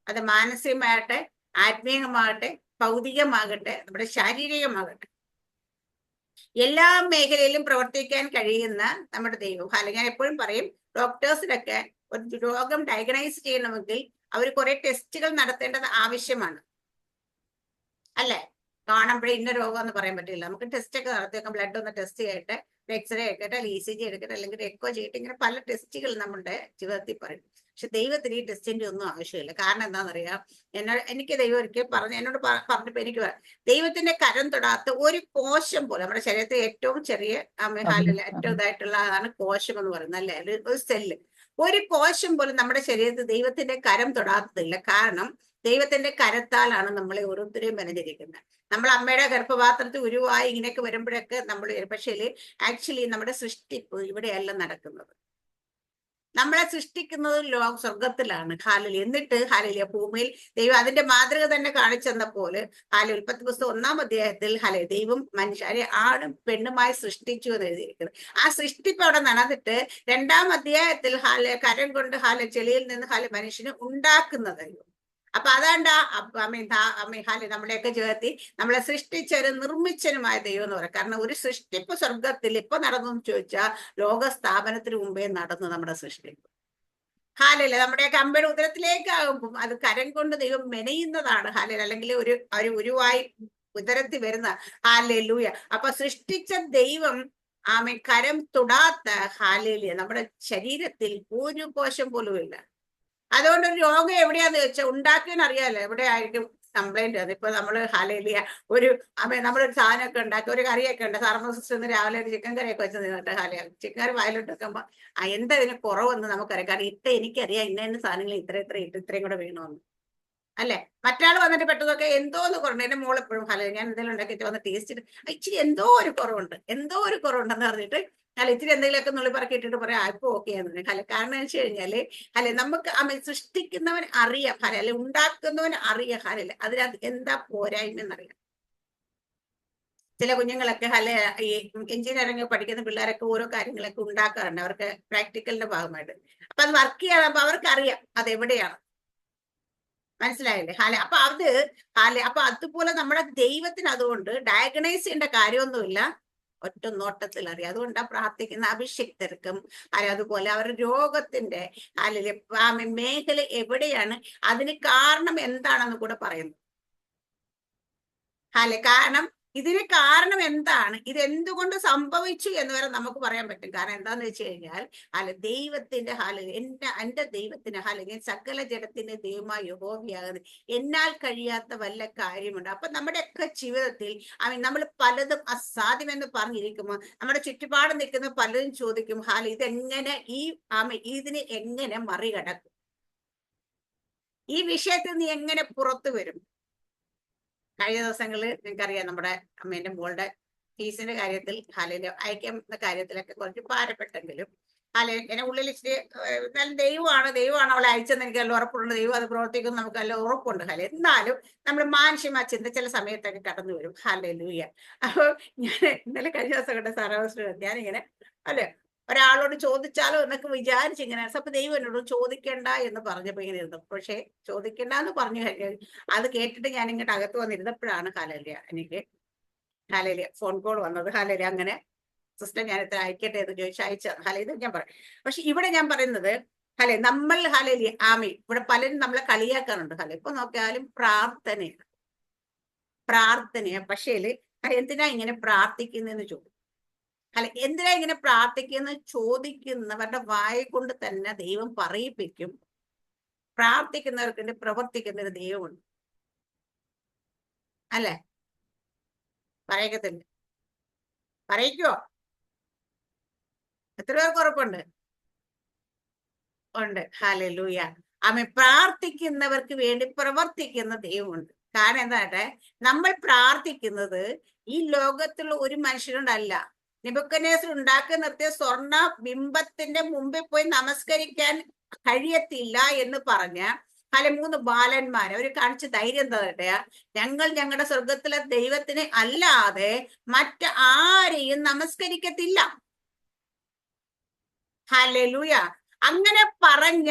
അത് മാനസികമാകട്ടെ, ആത്മീയമാകട്ടെ, ഭൗതികമാകട്ടെ, നമ്മുടെ ശാരീരികമാകട്ടെ, എല്ലാ മേഖലയിലും പ്രവർത്തിക്കാൻ കഴിയുന്ന നമ്മുടെ ദൈവം. ഞാൻ എപ്പോഴും പറയും, ഡോക്ടേഴ്സിനൊക്കെ ഒരു രോഗം ഡയഗ്നൈസ് ചെയ്യണമെങ്കിൽ അവർ കുറെ ടെസ്റ്റുകൾ നടത്തേണ്ടത് ആവശ്യമാണ്, അല്ലെ? കാണുമ്പോഴേ ഇന്ന രോഗം എന്ന് പറയാൻ പറ്റില്ല. നമുക്ക് ടെസ്റ്റ് ഒക്കെ നടത്തി വെക്കാം, ബ്ലഡ് ഒന്ന് ടെസ്റ്റ് ചെയ്യട്ടെ, എക്സ്റേ എടുക്കട്ടെ, അല്ലെങ്കിൽ ECG എടുക്കട്ടെ, അല്ലെങ്കിൽ എക്കോ ചെയ്യട്ടെ, ഇങ്ങനെ പല ടെസ്റ്റുകൾ നമ്മുടെ ജീവിതത്തിൽ പറയും. പക്ഷെ ദൈവത്തിന് ഈ ടെസ്റ്റിന്റെ ഒന്നും ആവശ്യമില്ല. കാരണം എന്താണെന്നറിയാം, എനിക്ക് ദൈവം ഒരിക്കൽ എന്നോട് പറഞ്ഞപ്പോ എനിക്ക് ദൈവത്തിന്റെ കരം തൊടാത്ത ഒരു കോശം പോലെ, നമ്മുടെ ശരീരത്തിൽ ഏറ്റവും ചെറിയ ഏറ്റവും ഇതായിട്ടുള്ള അതാണ് കോശം എന്ന് പറയുന്നത്, അല്ലെ? ഒരു സെല്ല്, ഒരു കോശം പോലും നമ്മുടെ ശരീരത്തിൽ ദൈവത്തിന്റെ കരം തൊടാത്തതില്ല. കാരണം ദൈവത്തിന്റെ കരത്താലാണ് നമ്മളെ ഓരോരുത്തരെയും മെനഞ്ഞിരിക്കുന്നത്. നമ്മൾ അമ്മയുടെ ഗർഭപാത്രത്തിൽ ഉരുവായി ഇങ്ങനെയൊക്കെ വരുമ്പോഴൊക്കെ നമ്മൾ, പക്ഷേ ആക്ച്വലി നമ്മുടെ സൃഷ്ടിപ്പ് ഇവിടെയല്ല നടക്കുന്നത്. നമ്മളെ സൃഷ്ടിക്കുന്നത് സ്വർഗത്തിലാണ്. ഹാലലി. എന്നിട്ട് ഹാലലിയ ഭൂമിയിൽ ദൈവം അതിന്റെ മാതൃക തന്നെ കാണിച്ചെന്നപോലെ ഉൽപ്പത്തി പുസ്തകം 1-ാം അധ്യായത്തിൽ ദൈവം മനുഷ്യരെ ആണും പെണ്ണുമായി സൃഷ്ടിച്ചു എന്ന് എഴുതിയിരിക്കുന്നത്. ആ സൃഷ്ടിപ്പ് അവിടെ നടന്നിട്ട് 2-ാം അധ്യായത്തിൽ കരം കൊണ്ട് ചെളിയിൽ നിന്ന് മനുഷ്യന് ഉണ്ടാക്കുന്നത്. അപ്പൊ അതാണ്ടാ നമ്മുടെയൊക്കെ ജീവിതത്തിൽ നമ്മളെ സൃഷ്ടിച്ചവരും നിർമ്മിച്ചനുമായ ദൈവം എന്ന് പറയാം. കാരണം ഒരു സൃഷ്ടിപ്പ് സ്വർഗത്തിൽ ഇപ്പൊ നടന്നു എന്ന് ചോദിച്ചാൽ ലോക സ്ഥാപനത്തിന് മുമ്പേ നടന്നു നമ്മുടെ സൃഷ്ടിപ്പ്. നമ്മുടെയൊക്കെ അമ്മയുടെ ഉദരത്തിലേക്കാകുമ്പോൾ അത് കരം കൊണ്ട് ദൈവം മെനയുന്നതാണ്. അല്ലെങ്കിൽ ഒരു ഉരുവായി ഉദരത്തിൽ വരുന്ന ഹാലൂയ. അപ്പൊ സൃഷ്ടിച്ച ദൈവം കരം തൊടാത്ത നമ്മുടെ ശരീരത്തിൽ ഒരു കോശം പോലും ഇല്ല. അതുകൊണ്ട് ഒരു രോഗം എവിടെയാന്ന് വെച്ചാൽ ഉണ്ടാക്കിയെന്ന് അറിയാലോ എവിടെ ആയിരിക്കും കംപ്ലൈന്റ്. അതിപ്പോ നമ്മള് ഒരു നമ്മളൊരു സാധനമൊക്കെ ഉണ്ടാക്കി, ഒരു കറിയൊക്കെ ഉണ്ട്, ഫാർമസിസ്റ്റ് രാവിലെ ഒരു ചിക്കൻ കറിയൊക്കെ വെച്ച് നിന്നിട്ട് ചിക്കൻ കറി വായിലോട്ട് വെക്കുമ്പോ എന്താ ഇതിന് കുറവെന്ന് നമുക്കറിയാം. കാരണം എനിക്കറിയാം ഇന്ന സാധനങ്ങൾ ഇത്രയും കൂടെ വേണമെന്ന്, അല്ലെ? മറ്റാൾ വന്നിട്ട് പെട്ടതൊക്കെ എന്തോന്ന് കുറവുണ്ട്. എന്റെ മോൾ എപ്പോഴും ഞാൻ എന്തെങ്കിലും ഉണ്ടാക്കിയിട്ട് വന്ന് ടേസ്റ്റ് ഇച്ചിരി എന്തോ ഒരു കുറവുണ്ടെന്ന് പറഞ്ഞിട്ട് ഇച്ചിരി എന്തെങ്കിലുമൊക്കെ നുള്ളിപ്പറക്കി ഇട്ടിട്ട് പറയാം ഇപ്പൊ ഓക്കെ ആണെന്ന്. കാരണം എന്ന് വെച്ച് കഴിഞ്ഞാല് നമുക്ക് സൃഷ്ടിക്കുന്നവൻ അറിയാം, ഉണ്ടാക്കുന്നവൻ അറിയാം, അതിനകത്ത് എന്താ പോരായ്മ എന്നറിയാം. ചില കുഞ്ഞുങ്ങളൊക്കെ ഈ എഞ്ചിനീയറിംഗ് പഠിക്കുന്ന പിള്ളേരൊക്കെ ഓരോ കാര്യങ്ങളൊക്കെ ഉണ്ടാക്കാറുണ്ട് അവർക്ക് പ്രാക്ടിക്കലിന്റെ ഭാഗമായിട്ട്. അപ്പൊ അത് വർക്ക് ചെയ്യാതാകുമ്പോ അവർക്കറിയാം അതെവിടെയാണ്. മനസ്സിലായില്ലേ? അപ്പൊ അതുപോലെ നമ്മുടെ ദൈവത്തിന് അതുകൊണ്ട് ഡയഗ്നൈസ് ചെയ്യേണ്ട കാര്യമൊന്നുമില്ല, ഒറ്റ നോട്ടത്തിൽ അറിയാം. അതുകൊണ്ടാണ് പ്രാർത്ഥിക്കുന്ന അഭിഷിക്തർക്കും അതുപോലെ അവരുടെ രോഗത്തിന്റെ മേഖല എവിടെയാണ്, അതിന് കാരണം എന്താണെന്ന് കൂടെ പറയുന്നു. കാരണം ഇതിന് കാരണം എന്താണ്, ഇത് എന്തുകൊണ്ട് സംഭവിച്ചു എന്ന് വരെ നമുക്ക് പറയാൻ പറ്റും. കാരണം എന്താന്ന് വെച്ച് കഴിഞ്ഞാൽ ദൈവത്തിന്റെ എന്റെ ദൈവത്തിന് ഞാൻ സകല ജഡത്തിന്റെ ദൈവമായ യഹോവയാകുന്നു, എന്നാൽ കഴിയാത്ത വല്ല കാര്യമുണ്ട്. അപ്പൊ നമ്മുടെയൊക്കെ ജീവിതത്തിൽ നമ്മൾ പലതും അസാധ്യമെന്ന് പറഞ്ഞിരിക്കുമ്പോൾ നമ്മുടെ ചുറ്റുപാട് നിൽക്കുന്ന പലരും ചോദിക്കും ഇതെങ്ങനെ ഇതിനെ എങ്ങനെ മറികടക്കും, ഈ വിഷയത്തിൽ നീ എങ്ങനെ പുറത്തു വരും? കഴിഞ്ഞ ദിവസങ്ങളിൽ നിങ്ങൾക്കറിയാം നമ്മുടെ അമ്മേന്റെ മോളുടെ ഫീസിന്റെ കാര്യത്തിൽ അയക്കുന്ന കാര്യത്തിലൊക്കെ കുറച്ച് ഭാരപ്പെട്ടെങ്കിലും എന്നെ ഉള്ളിൽ ഇച്ചിരി നല്ല ദൈവമാണ് അവളെ അയച്ചെന്ന് എനിക്ക് നല്ല ഉറപ്പുണ്ട്. ദൈവം അത് പ്രവർത്തിക്കും, നമുക്ക് നല്ല ഉറപ്പുണ്ട്. എന്നാലും നമ്മൾ മാനുഷ്യമായ ചിന്ത ചില സമയത്തൊക്കെ കടന്നു വരും. ഹല്ലേലൂയ. അപ്പൊ ഞാൻ ഇന്നലെ കഴിഞ്ഞ ദിവസം കണ്ട സാറാവസ്ഥ ഞാനിങ്ങനെ ഒരാളോട് ചോദിച്ചാലോ എന്നൊക്കെ വിചാരിച്ചിങ്ങനെ. അപ്പൊ ദൈവം എന്നോട് ചോദിക്കണ്ട എന്ന് പറഞ്ഞപ്പോ ഇങ്ങനെ ഇരുന്നു. പക്ഷെ ചോദിക്കണ്ട എന്ന് പറഞ്ഞു കഴിഞ്ഞാൽ അത് കേട്ടിട്ട് ഞാൻ ഇങ്ങോട്ട് അകത്ത് വന്നിരുന്നപ്പോഴാണ് എനിക്ക് ഫോൺ കോൾ വന്നത്. അങ്ങനെ സിസ്റ്റർ ഞാൻ ഇത്ര അയക്കട്ടെ എന്ന് ചോദിച്ചു അയച്ചത്. ഇത് ഞാൻ പറയാം. പക്ഷെ ഇവിടെ ഞാൻ പറയുന്നത് നമ്മൾ ഇവിടെ പലരും നമ്മളെ കളിയാക്കാറുണ്ട്. ഇപ്പൊ നോക്കിയാലും പ്രാർത്ഥനയാ. പക്ഷേ എന്തിനാ ഇങ്ങനെ പ്രാർത്ഥിക്കുന്നതെന്ന് ചോദിക്കും. എന്തിനാ ഇങ്ങനെ പ്രാർത്ഥിക്കുന്ന ചോദിക്കുന്നവരുടെ വായ കൊണ്ട് തന്നെ ദൈവം പറയിപ്പിക്കും. പ്രാർത്ഥിക്കുന്നവർക്ക് പ്രവർത്തിക്കുന്ന ഒരു ദൈവമുണ്ട്, അല്ലെ? പറയത്തില്ല? പറയിക്കോ? എത്ര പേർക്ക് ഉറപ്പുണ്ട്? ഉണ്ട്. ഹല്ലേലൂയ. പ്രാർത്ഥിക്കുന്നവർക്ക് വേണ്ടി പ്രവർത്തിക്കുന്ന ദൈവമുണ്ട്. കാരണം എന്താട്ടെ, നമ്മൾ പ്രാർത്ഥിക്കുന്നത് ഈ ലോകത്തുള്ള ഒരു മനുഷ്യരോടല്ല. നെബൂഖദ്നേസർ ഉണ്ടാക്കി നിർത്തിയ സ്വർണ്ണ ബിംബത്തിന്റെ മുമ്പിൽ പോയി നമസ്കരിക്കാൻ കഴിയത്തില്ല എന്ന് പറഞ്ഞ 3 ബാലന്മാരെ അവർ കാണിച്ച ധൈര്യം എന്താ കേട്ടയാ? ഞങ്ങൾ ഞങ്ങളുടെ സ്വർഗത്തിലെ ദൈവത്തിനെ അല്ലാതെ മറ്റാരെയും നമസ്കരിക്കത്തില്ല. ഹല്ലേലൂയ. അങ്ങനെ പറഞ്ഞ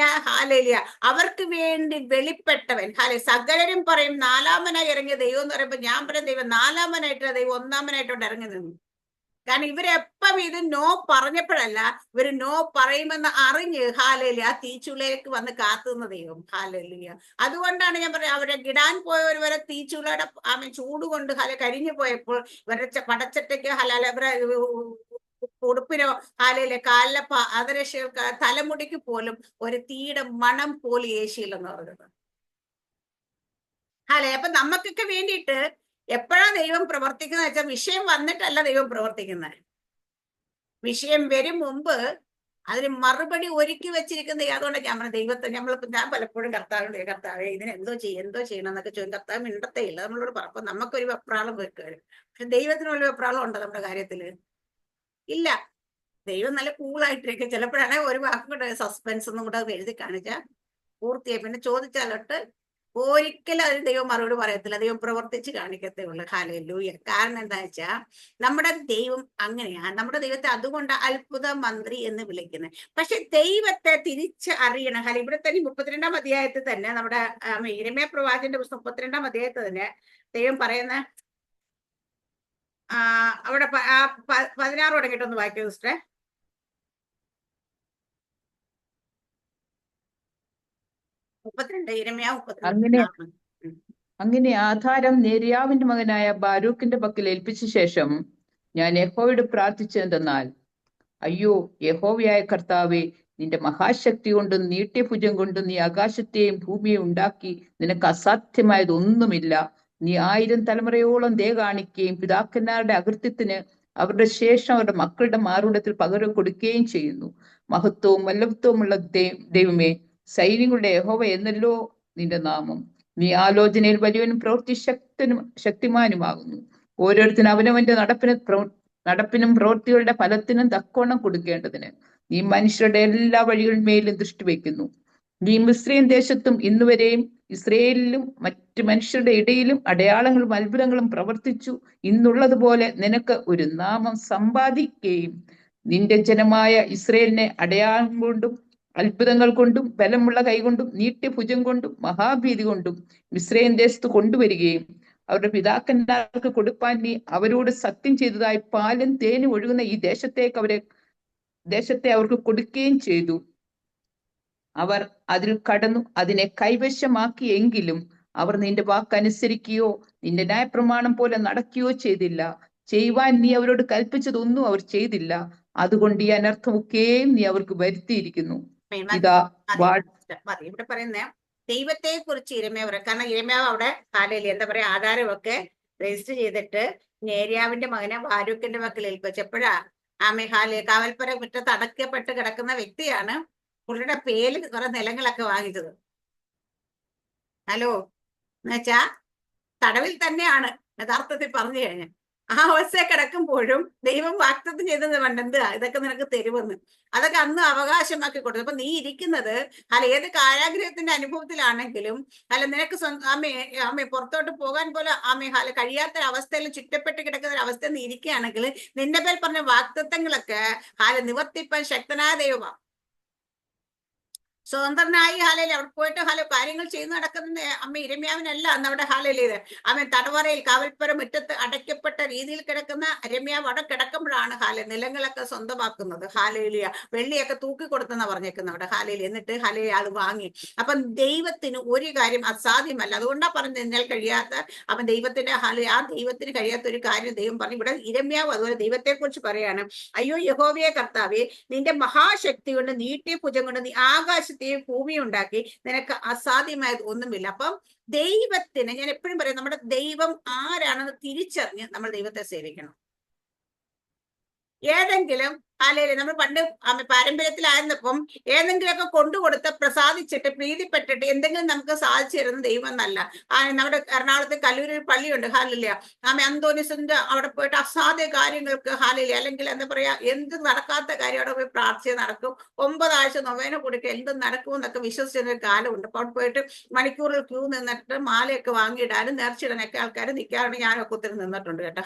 അവർക്ക് വേണ്ടി വെളിപ്പെട്ടവൻ സകലരും പറയും 4-മനായി ഇറങ്ങിയ ദൈവം എന്ന് പറയുമ്പോ ഞാൻ പറയും ദൈവം 4-മനായിട്ടല്ല, ദൈവം 1-മനായിട്ടോണ്ട് ഇറങ്ങി നിന്നു. കാരണം ഇവരെപ്പം ഇത് നോ പറഞ്ഞപ്പോഴല്ല, ഇവര് നോ പറയുമെന്ന് അറിഞ്ഞ് ആ തീച്ചുളയിലേക്ക് വന്ന് കാത്തുന്ന ദൈവം. അതുകൊണ്ടാണ് ഞാൻ പറയാം, അവരെ ഇടാൻ പോയവർ വരെ തീച്ചുളയുടെ ചൂട് കൊണ്ട് കരിഞ്ഞു പോയപ്പോൾ ഇവരുടെ പടച്ചട്ടയ്ക്ക് ഇവരെ ഉടുപ്പിനോ ഹാലയിലെ കാലിലെ പാദരക്ഷകൾക്ക് തലമുടിക്ക് പോലും ഒരു തീയുടെ മണം പോലും യേശുയില്ലെന്ന് പറയുന്നത്. ഹാലെ അപ്പൊ നമുക്കൊക്കെ വേണ്ടിയിട്ട് എപ്പോഴാ ദൈവം പ്രവർത്തിക്കുന്നത് വെച്ചാൽ വിഷയം വന്നിട്ടല്ല ദൈവം പ്രവർത്തിക്കുന്നത്. വിഷയം വരും മുമ്പ് അതിന് മറുപടി ഒരുക്കി വെച്ചിരിക്കുന്നത്. അതുകൊണ്ട് ഞാൻ ദൈവത്തെ ഞാൻ പലപ്പോഴും കർത്താവേ ഇതിന് എന്തോ ചെയ്യണം എന്നൊക്കെ ചോദിക്കും. കർത്താവ് മിണ്ടത്തേ ഇല്ല നമ്മളോട് പറ. അപ്പൊ നമുക്കൊരു വെപ്രാളം വെക്കുകയാണ്. പക്ഷെ ദൈവത്തിനുള്ള വെപ്രാളം ഉണ്ടോ നമ്മുടെ കാര്യത്തില്? ഇല്ല. ദൈവം നല്ല കൂളായിട്ടിരിക്കും. ചിലപ്പോഴാണ് ഒരു വാക്കുകൂടെ സസ്പെൻസ് ഒന്നും കൂടെ എഴുതി കാണിച്ചാൽ പൂർത്തിയായി. പിന്നെ ചോദിച്ചാലോട്ട് ഒരിക്കലും അതിന് ദൈവം മറുപടി പറയത്തില്ല. ദൈവം പ്രവർത്തിച്ച് കാണിക്കത്തേ ഉള്ളൂ. ഹല്ലേലൂയ. കാരണം എന്താ വെച്ചാൽ നമ്മുടെ ദൈവം അങ്ങനെയാ. നമ്മുടെ ദൈവത്തെ അതുകൊണ്ട് അത്ഭുത മന്ത്രി എന്ന് വിളിക്കുന്നത്. പക്ഷെ ദൈവത്തെ തിരിച്ച് അറിയണം. ഇവിടെ തന്നെ 32-ാം അധ്യായത്തിൽ തന്നെ നമ്മുടെ യിരെമ്യാ പ്രവാചകന്റെ പുസ്തകം 32-ാം അധ്യായത്തിൽ തന്നെ ദൈവം പറയുന്ന അവിടെ 16 തുടങ്ങിയിട്ടൊന്ന് വായിക്കൂ സിസ്റ്ററെ. അങ്ങനെ ആധാരം നേര്യാവിന്റെ മകനായ ബാരൂക്കിന്റെ പക്കൽ ഏൽപ്പിച്ച ശേഷം ഞാൻ യഹോവയോട് പ്രാർത്ഥിച്ചതെന്നാൽ, അയ്യോ യഹോവയായ കർത്താവേ, നിന്റെ മഹാശക്തി കൊണ്ടും നീട്ടിയ ഭുജം കൊണ്ടും നീ ആകാശത്തെയും ഭൂമിയെയും ഉണ്ടാക്കി. നിനക്ക് അസാധ്യമായത് ഒന്നുമില്ല. നീ 1000 തലമുറയോളം ദയ കാണിക്കുകയും പിതാക്കന്മാരുടെ അകൃത്യത്തിന് അവരുടെ ശേഷം അവരുടെ മക്കളുടെ മാറുടത്തിൽ പകരം കൊടുക്കുകയും ചെയ്യുന്നു. മഹത്വവും വല്ലഭത്വമുള്ള ദൈവമേ, സൈന്യങ്ങളുടെ യഹോവ എന്നല്ലോ നിന്റെ നാമം. നീ ആലോചനയിൽ വലിയവനും പ്രവൃത്തി ശക്തിമാനുമാകുന്നു. ഓരോരുത്തരും അവനവന്റെ നടപ്പിനും പ്രവൃത്തികളുടെ ഫലത്തിനും തക്കവണ്ണം കൊടുക്കേണ്ടതിന് നീ മനുഷ്യരുടെ എല്ലാ വഴികളിന്മേലും ദൃഷ്ടി വയ്ക്കുന്നു. നീ മിസ്രയീം ദേശത്തും ഇന്നുവരെയും ഇസ്രയേലിലും മറ്റു മനുഷ്യരുടെ ഇടയിലും അടയാളങ്ങളും അത്ഭുതങ്ങളും പ്രവർത്തിച്ചു. ഇന്നുള്ളതുപോലെ നിനക്ക് ഒരു നാമം സമ്പാദിക്കുകയും നിന്റെ ജനമായ ഇസ്രയേലിനെ അടയാളം കൊണ്ടും അത്ഭുതങ്ങൾ കൊണ്ടും ബലമുള്ള കൈകൊണ്ടും നീട്ടിയ ഭുജം കൊണ്ടും മഹാഭീതി കൊണ്ടും മിസ്രയീം ദേശത്ത് കൊണ്ടുവരികയും അവരുടെ പിതാക്കന്മാർക്ക് കൊടുപ്പാൻ നീ അവരോട് സത്യം ചെയ്തതായി പാലും തേനും ഒഴുകുന്ന ഈ ദേശത്തെ അവർക്ക് കൊടുക്കുകയും ചെയ്തു. അവർ അതിൽ കടന്നു അതിനെ കൈവശമാക്കിയെങ്കിലും അവർ നിന്റെ വാക്കനുസരിക്കുകയോ നിന്റെ ന്യായപ്രമാണം പോലെ നടക്കുകയോ ചെയ്തില്ല. ചെയ്യുവാൻ നീ അവരോട് കൽപ്പിച്ചതൊന്നും അവർ ചെയ്തില്ല. അതുകൊണ്ട് ഈ അനർത്ഥമൊക്കെയും നീ അവർക്ക് വരുത്തിയിരിക്കുന്നു. ഇതാ ഇവിടെ പറയുന്ന ദൈവത്തെ കുറിച്ച് യിരെമ്യാവ് പറയാം. കാരണം യിരെമ്യാവ് അവിടെ ഹാലയിൽ എന്താ പറയാ ആധാരമൊക്കെ രജിസ്റ്റർ ചെയ്തിട്ട് നേര്യാവിന്റെ മകനെ ബാരൂക്കിന്റെ മക്കൾ ഏൽപ്പിച്ചപ്പോഴാ കാവൽപ്പുര മുറ്റത്ത് അടക്കപ്പെട്ട് കിടക്കുന്ന വ്യക്തിയാണ് പുള്ളിയുടെ പേരിൽ കുറെ നിലങ്ങളൊക്കെ വാങ്ങിച്ചത്. ഹലോ എന്നുവെച്ചാ തടവിൽ തന്നെയാണ് യഥാർത്ഥത്തിൽ പറഞ്ഞു കഴിഞ്ഞാൽ. ആ അവസ്ഥ കിടക്കുമ്പോഴും ദൈവം വാഗ്ദത്തം ചെയ്തത് കണ്ടെന്താ ഇതൊക്കെ നിനക്ക് തരുമെന്ന്. അതൊക്കെ അന്ന് അവകാശമാക്കി കൊടുത്തു. അപ്പൊ നീ ഇരിക്കുന്നത് ഏത് കാരാഗ്രഹത്തിന്റെ അനുഭവത്തിലാണെങ്കിലും നിനക്ക് അമ്മ പുറത്തോട്ട് പോകാൻ പോലെ കഴിയാത്ത അവസ്ഥയിൽ ചുറ്റപ്പെട്ട് കിടക്കുന്ന ഒരു അവസ്ഥയിൽ നീ ഇരിക്കുകയാണെങ്കിൽ നിന്റെ പേർ പറഞ്ഞ വാഗ്ദത്തങ്ങളൊക്കെ നിവർത്തിപ്പാൻ ശക്തനായ ദൈവമാണ്. സ്വതന്ത്രനായി അവിടെ പോയിട്ട് കാര്യങ്ങൾ ചെയ്തു നടക്കുന്ന അമ്മ യിരെമ്യാവിനല്ല അന്ന് അവിടെ ഇത് അവൻ തടവറയിൽ കാവൽപ്പുര മുറ്റത്ത് അടയ്ക്കപ്പെട്ട രീതിയിൽ കിടക്കുന്ന യിരെമ്യാവ് അവിടെ കിടക്കുമ്പോഴാണ് നിലങ്ങളൊക്കെ സ്വന്തമാക്കുന്നത്. ഹാലേലിയ. വെള്ളിയൊക്കെ തൂക്കി കൊടുത്തെന്നാ പറഞ്ഞേക്കുന്നത് അവിടെ എന്നിട്ട് ആൾ വാങ്ങി. അപ്പം ദൈവത്തിന് ഒരു കാര്യം അസാധ്യമല്ല. അതുകൊണ്ടാ പറഞ്ഞത് എന്നാൽ കഴിയാത്ത അവൻ ദൈവത്തിന്റെ ആ ദൈവത്തിന് കഴിയാത്ത ഒരു കാര്യം ദൈവം പറഞ്ഞു. ഇവിടെ യിരെമ്യാവ് അതുപോലെ ദൈവത്തെ കുറിച്ച് പറയാണ്, അയ്യോ യഹോവയെ കർത്താവേ, നിന്റെ മഹാശക്തി കൊണ്ട് നീട്ടിയ ഭുജം കൊണ്ട് നീ ആകാശ ഭൂമി ഉണ്ടാക്കി. നിനക്ക് അസാധ്യമായത് ഒന്നുമില്ല. അപ്പം ദൈവത്തിന് ഞാൻ എപ്പോഴും പറയും, നമ്മുടെ ദൈവം ആരാണെന്ന് തിരിച്ചറിഞ്ഞ് നമ്മൾ ദൈവത്തെ സേവിക്കണം. ഏതെങ്കിലും നമ്മൾ പണ്ട് പാരമ്പര്യത്തിലായിരുന്നപ്പം ഏതെങ്കിലുമൊക്കെ കൊണ്ടുകൊടുത്ത് പ്രസാദിച്ചിട്ട് പ്രീതിപ്പെട്ടിട്ട് എന്തെങ്കിലും നമുക്ക് സാധിച്ചു തരുന്ന ദൈവം എന്നല്ല. നമ്മുടെ എറണാകുളത്ത് കല്ലൂരിൽ പള്ളിയുണ്ട്. അന്തോനിസിന്റെ അവിടെ പോയിട്ട് അസാധ്യ കാര്യങ്ങൾക്ക് അല്ലെങ്കിൽ എന്താ പറയാ എന്ത് നടക്കാത്ത കാര്യം അവിടെ പോയി പ്രാർത്ഥിച്ച് നടക്കും. 9 ആഴ്ച നൊവേന കൊടുക്കുക എന്തും നടക്കും എന്നൊക്കെ വിശ്വസിച്ചൊരു കാലമുണ്ട്. അപ്പോൾ അവിടെ പോയിട്ട് മണിക്കൂറിൽ ക്യൂ നിന്നിട്ട് മാലയൊക്കെ വാങ്ങിയിടാനും നേർച്ചിടാനൊക്കെ ആൾക്കാർ നിൽക്കാറുണ്ട്. ഞാനൊക്കെ ഒത്തിരി നിന്നിട്ടുണ്ട് കേട്ടോ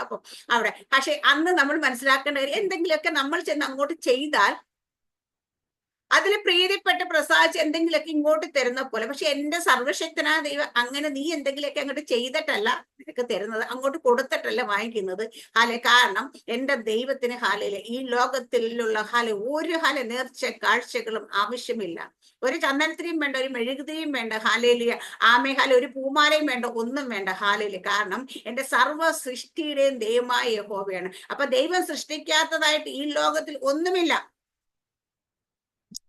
അപ്പം അവിടെ. പക്ഷെ അന്ന് നമ്മൾ മനസ്സിലാക്കേണ്ട കാര്യം എന്തെങ്കിലുമൊക്കെ നമ്മൾ ചെന്ന് അങ്ങോട്ട് ചെയ്താൽ അതിൽ പ്രീതിപ്പെട്ട് പ്രസാദിച്ച് എന്തെങ്കിലുമൊക്കെ ഇങ്ങോട്ട് തരുന്ന പോലെ. പക്ഷെ എന്റെ സർവശക്തനായ ദൈവം അങ്ങനെ നീ എന്തെങ്കിലുമൊക്കെ അങ്ങോട്ട് ചെയ്തിട്ടല്ല നിനക്ക് തരുന്നത്, അങ്ങോട്ട് കൊടുത്തിട്ടല്ല വാങ്ങിക്കുന്നത്. കാരണം എന്റെ ദൈവത്തിന് ഈ ലോകത്തിലുള്ള ഒരു നേർച്ച കാഴ്ചകളും ആവശ്യമില്ല. ഒരു ചന്ദനത്തിരിയും വേണ്ട, ഒരു മെഴുകുതിരിയും വേണ്ട. ഒരു പൂമാലയും വേണ്ട, ഒന്നും വേണ്ട. കാരണം എന്റെ സർവ്വ സൃഷ്ടിയുടെയും ദൈവമായ യഹോവയാണ്. അപ്പൊ ദൈവം സൃഷ്ടിക്കാത്തതായിട്ട് ഈ ലോകത്തിൽ ഒന്നുമില്ല.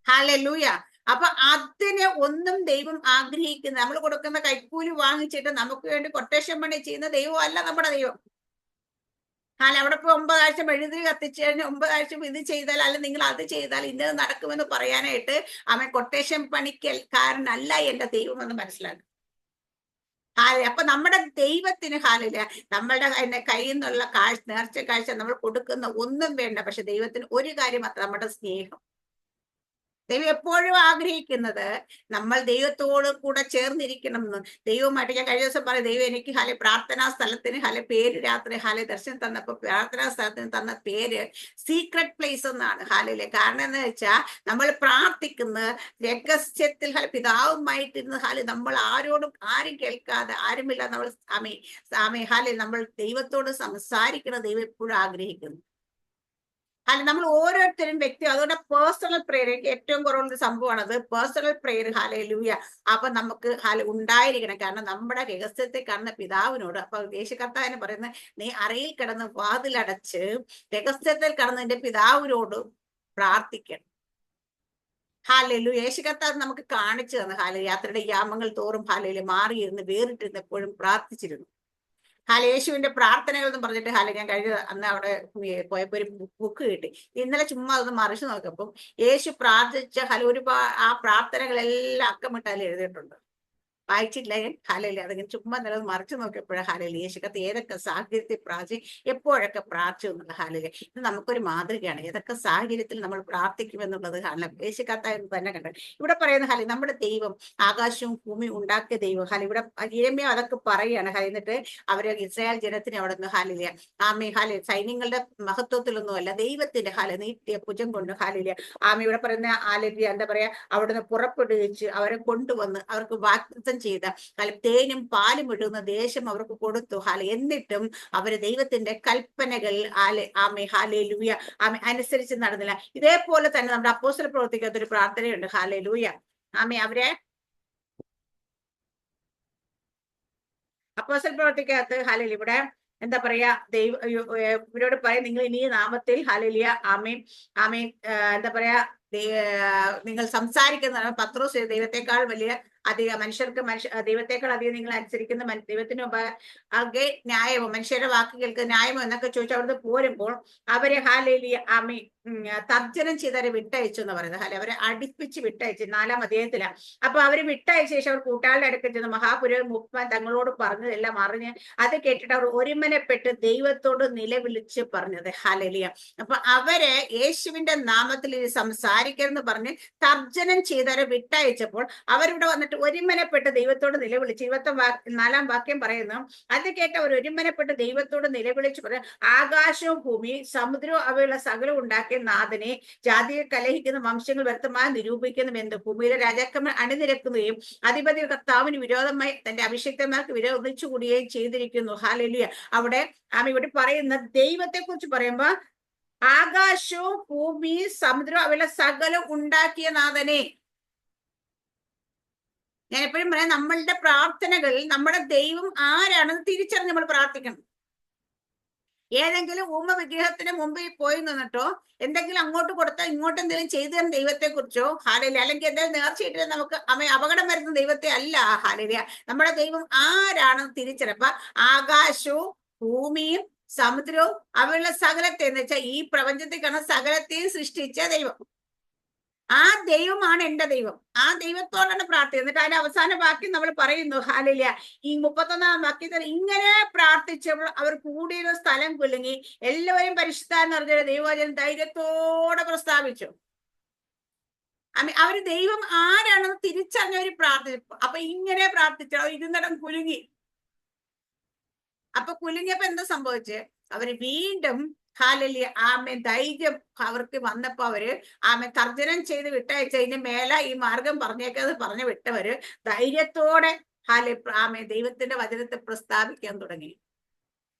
ഹല്ലേലൂയ. അപ്പൊ അതിനെ ഒന്നും ദൈവം ആഗ്രഹിക്കുന്ന, നമ്മൾ കൊടുക്കുന്ന കൈക്കൂലി വാങ്ങിച്ചിട്ട് നമുക്ക് വേണ്ടി കൊട്ടേഷൻ പണി ചെയ്യുന്ന ദൈവം അല്ല നമ്മുടെ ദൈവം. അവിടെ ഇപ്പൊ 9 ആഴ്ച മെഴുകുതിരി കത്തിച്ചു കഴിഞ്ഞാൽ 9 ആഴ്ച ഇത് ചെയ്താൽ, അല്ല നിങ്ങൾ അത് ചെയ്താൽ ഇന്നത് നടക്കുമെന്ന് പറയാനായിട്ട് അവൻ കൊട്ടേഷൻ പണിക്കൽക്കാരനല്ല എന്റെ ദൈവം എന്ന് മനസ്സിലാക്കും. അപ്പൊ നമ്മുടെ ദൈവത്തിന് നമ്മളുടെ കയ്യിൽ നിന്നുള്ള നേർച്ച കാഴ്ച നമ്മൾ കൊടുക്കുന്ന ഒന്നും വേണ്ട. പക്ഷെ ദൈവത്തിന് ഒരു കാര്യം മാത്രം, നമ്മുടെ സ്നേഹം. ദൈവം എപ്പോഴും ആഗ്രഹിക്കുന്നത് നമ്മൾ ദൈവത്തോട് കൂടെ ചേർന്നിരിക്കണം എന്ന്. ദൈവമായിട്ട് ഞാൻ കഴിഞ്ഞ ദിവസം പറയും, ദൈവം എനിക്ക് പ്രാർത്ഥനാ സ്ഥലത്തിന് പേര് രാത്രി ദർശനം തന്നപ്പോ പ്രാർത്ഥനാ സ്ഥലത്തിന് തന്ന പേര് സീക്രട്ട് പ്ലേസ് എന്നാണ്. കാരണം എന്ന് വെച്ചാൽ നമ്മൾ പ്രാർത്ഥിക്കുന്ന രഹസ്യത്തിൽ പിതാവുമായിട്ടിരുന്ന് നമ്മൾ ആരും കേൾക്കാതെ ആരുമില്ല നമ്മൾ നമ്മൾ ദൈവത്തോട് സംസാരിക്കണം. ദൈവം എപ്പോഴും ആഗ്രഹിക്കുന്നു. നമ്മൾ ഓരോരുത്തരും വ്യക്തി, അതുകൊണ്ട് പേഴ്സണൽ പ്രെയർ, എനിക്ക് ഏറ്റവും കുറവുള്ള സംഭവമാണ് അത്, പേഴ്സണൽ പ്രെയർ. ഹല്ലേലൂയ. അപ്പൊ നമുക്ക് ഉണ്ടായിരിക്കണം. കാരണം നമ്മുടെ രഹസ്യത്തെ കാണുന്ന പിതാവിനോട്. അപ്പൊ യേശു കർത്താവിനെ പറയുന്നത്, നീ അറയിൽ കിടന്ന് വാതിലടച്ച് രഹസ്യത്തിൽ കിടന്ന് നിന്റെ പിതാവിനോട് പ്രാർത്ഥിക്കണം. ഹല്ലേലൂയ. യേശു കർത്താവ് നമുക്ക് കാണിച്ചു തന്നു. യാത്രയുടെ യാമങ്ങൾ തോറും മാറിയിരുന്ന് വേറിട്ടിരുന്ന് എപ്പോഴും പ്രാർത്ഥിച്ചിരുന്നു. യേശുവിന്റെ പ്രാർത്ഥനകൾ എന്ന് പറഞ്ഞിട്ട് ഞാൻ കഴിഞ്ഞ അന്ന് അവിടെ പോയപ്പോ ഒരു ബുക്ക് കിട്ടി. ഇന്നലെ ചുമ്മാ അതൊന്ന് മറിച്ചു നോക്കപ്പം യേശു പ്രാർത്ഥിച്ച ഒരുപാട് ആ പ്രാർത്ഥനകളെല്ലാം അക്കമിട്ട് അതിൽ എഴുതിയിട്ടുണ്ട്. വായിച്ചില്ല ഞാൻ. അതിങ്ങനെ ചുമ്മാ നിലത് മറിച്ചു നോക്കിയപ്പോഴാണ് യേശു കത്ത് ഏതൊക്കെ സാഹചര്യത്തിൽ പ്രാർത്ഥിച്ച് എപ്പോഴൊക്കെ പ്രാർത്ഥിച്ചു എന്നുള്ള ഇത് നമുക്കൊരു മാതൃകയാണ്. ഏതൊക്കെ സാഹചര്യത്തിൽ നമ്മൾ പ്രാർത്ഥിക്കുമെന്നുള്ളത് യേശു കത്തായിരുന്നു തന്നെ കണ്ടത്. ഇവിടെ പറയുന്ന നമ്മുടെ ദൈവം ആകാശവും ഭൂമിയും ഉണ്ടാക്കിയ ദൈവം. ഇവിടെ യിരെമ്യാ അതൊക്കെ പറയുകയാണ്. എന്നിട്ട് അവര് ഇസ്രായേൽ ജനത്തിന് അവിടെ നിന്ന് സൈന്യങ്ങളുടെ മഹത്വത്തിലൊന്നുമല്ല, ദൈവത്തിന്റെ നീട്ടിയ ഭുജം കൊണ്ട് ഇവിടെ പറയുന്ന എന്താ പറയാ, അവിടുന്ന് പുറപ്പെടുവിച്ച് അവരെ കൊണ്ടുവന്ന് അവർക്ക് വാഗ്ദത്തം ചെയ്ത തേനും പാലും ഇടുന്ന ദേശം അവർക്ക് കൊടുത്തു. എന്നിട്ടും അവര് ദൈവത്തിന്റെ കൽപ്പനകൾ ഹല്ലേലൂയ അനുസരിച്ച് നടന്നില്ല. ഇതേപോലെ തന്നെ നമ്മുടെ അപ്പോസ്തല പ്രവർത്തിക്കകത്ത് ഒരു പ്രാർത്ഥനയുണ്ട്. ഹല്ലേലൂയ. അവരെ അപ്പോസ്തല പ്രവർത്തിക്കകത്ത് ഇവിടെ എന്താ പറയാ, ഇവരോട് പറയും, നിങ്ങൾ ഇനി നാമത്തിൽ എന്താ പറയാ, നിങ്ങൾ സംസാരിക്കുന്ന പത്രോസ് ദൈവത്തെക്കാൾ വലിയ ദൈവത്തെക്കാൾ അധികം നിങ്ങൾ അനുസരിക്കുന്ന ദൈവത്തിന് ആകെ ന്യായമോ മനുഷ്യരുടെ വാക്ക് കേൾക്കുന്ന ന്യായമോ എന്നൊക്കെ ചോദിച്ചാൽ അവിടുന്ന് പോരുമ്പോൾ അവരെ തർജ്ജനം ചെയ്തവരെ വിട്ടയച്ചു എന്ന് പറയുന്നത്. അവരെ അടുപ്പിച്ച് വിട്ടയച്ചു 4-ാം അധ്യായത്തിലാണ്. അപ്പൊ അവര് വിട്ടയച്ച ശേഷം അവർ കൂട്ടാളുടെ അടുക്കൽ ചെന്ന് മഹാപുരോഹിതൻ മുഖ്യൻ തങ്ങളോട് പറഞ്ഞതെല്ലാം അറിഞ്ഞ് അത് കേട്ടിട്ട് അവർ ഒരുമനപ്പെട്ട് ദൈവത്തോട് നിലവിളിച്ച് പറഞ്ഞത്. ഹല്ലേലൂയ. അപ്പൊ അവരെ യേശുവിന്റെ നാമത്തിൽ സംസാരിക്കരുതെന്ന് പറഞ്ഞ് തർജ്ജനം ചെയ്തവരെ വിട്ടയച്ചപ്പോൾ അവരിവിടെ വന്നിട്ട് ഒരുമനപ്പെട്ട് ദൈവത്തോട് നിലവിളിച്ച് 24-ാം വാക്യം പറയുന്നു, അത് കേട്ട് അവർ ഒരുമനപ്പെട്ട് ദൈവത്തോട് നിലവിളിച്ച് പറഞ്ഞു, ആകാശവും ഭൂമിയും സമുദ്രവും അവയുള്ള സകലം ഉണ്ടാക്കിയ നാഥനെ ജാതിയെ കലഹിക്കുന്ന വംശങ്ങൾ വ്യക്തമായി നിരൂപിക്കുന്നു എന്ന് ഭൂമിയിലെ രാജാക്കന്മാർ അണിനിരക്കുകയും അധിപതി കർത്താവിന് വിരോധമായി തന്റെ അഭിഷിക്തന്മാർക്ക് വിരോധിച്ചുകൂടുകയും ചെയ്തിരിക്കുന്നു. ഹല്ലേലൂയ. അവിടെ ഇവിടെ പറയുന്ന ദൈവത്തെ കുറിച്ച് പറയുമ്പോ ആകാശവും ഭൂമിയും സമുദ്രവും അവയുള്ള സകലം ഉണ്ടാക്കിയ നാഥനെ. ഞാൻ എപ്പോഴും പറയാം, നമ്മളുടെ പ്രാർത്ഥനകളിൽ നമ്മുടെ ദൈവം ആരാണെന്ന് തിരിച്ചറിഞ്ഞ് നമ്മൾ പ്രാർത്ഥിക്കണം. ഏതെങ്കിലും വിഗ്രഹത്തിന് മുമ്പിൽ പോയി നിന്നിട്ടോ എന്തെങ്കിലും അങ്ങോട്ട് കൊടുത്താൽ ഇങ്ങോട്ട് എന്തെങ്കിലും ചെയ്തു തരുന്ന ദൈവത്തെ കുറിച്ചോ അല്ലെങ്കിൽ എന്തെങ്കിലും നേർച്ചയിട്ടിട്ട് നമുക്ക് അപകടം വരുന്ന ദൈവത്തെ അല്ല. നമ്മുടെ ദൈവം ആരാണെന്ന് തിരിച്ചറിയപ്പ ആകാശവും ഭൂമിയും സമുദ്രവും അവയുള്ള സകലത്തെ എന്ന് വെച്ചാൽ ഈ പ്രപഞ്ചത്തിൽ കാണുന്ന സകലത്തെയും സൃഷ്ടിച്ച ദൈവം, ആ ദൈവമാണ് എന്റെ ദൈവം. ആ ദൈവത്തോടാണ് പ്രാർത്ഥന. എന്നിട്ട് അതിന്റെ അവസാന വാക്യം നമ്മൾ പറയുന്നു, ഹല്ലേലൂയ. ഈ 31-ാം വാക്യത്തിൽ ഇങ്ങനെ പ്രാർത്ഥിച്ചപ്പോൾ അവർ കൂടിയിരുന്ന സ്ഥലം കുലുങ്ങി എല്ലാവരും പരിശുദ്ധാന്ന് പറഞ്ഞ ദൈവവചനം ധൈര്യത്തോടെ പ്രസ്താവിച്ചു. അവര് ദൈവം ആരാണെന്ന് തിരിച്ചറിഞ്ഞവര് പ്രാർത്ഥിച്ചു. അപ്പൊ ഇങ്ങനെ പ്രാർത്ഥിച്ചോ ഇരുന്നിടം കുലുങ്ങി. അപ്പൊ കുലുങ്ങിയപ്പോ എന്താ സംഭവിച്ചത്? അവര് വീണ്ടും ഹാലലി ആമെ ധൈര്യം അവർക്ക് വന്നപ്പോ അവര് ആമെ തർജ്ജനം ചെയ്ത് വിട്ടയച്ചതിന് മേല ഈ മാർഗം പറഞ്ഞേക്കാതെ പറഞ്ഞു വിട്ടവര് ധൈര്യത്തോടെ ആമെ ദൈവത്തിന്റെ വചനത്തെ പ്രസ്താവിക്കാൻ തുടങ്ങി.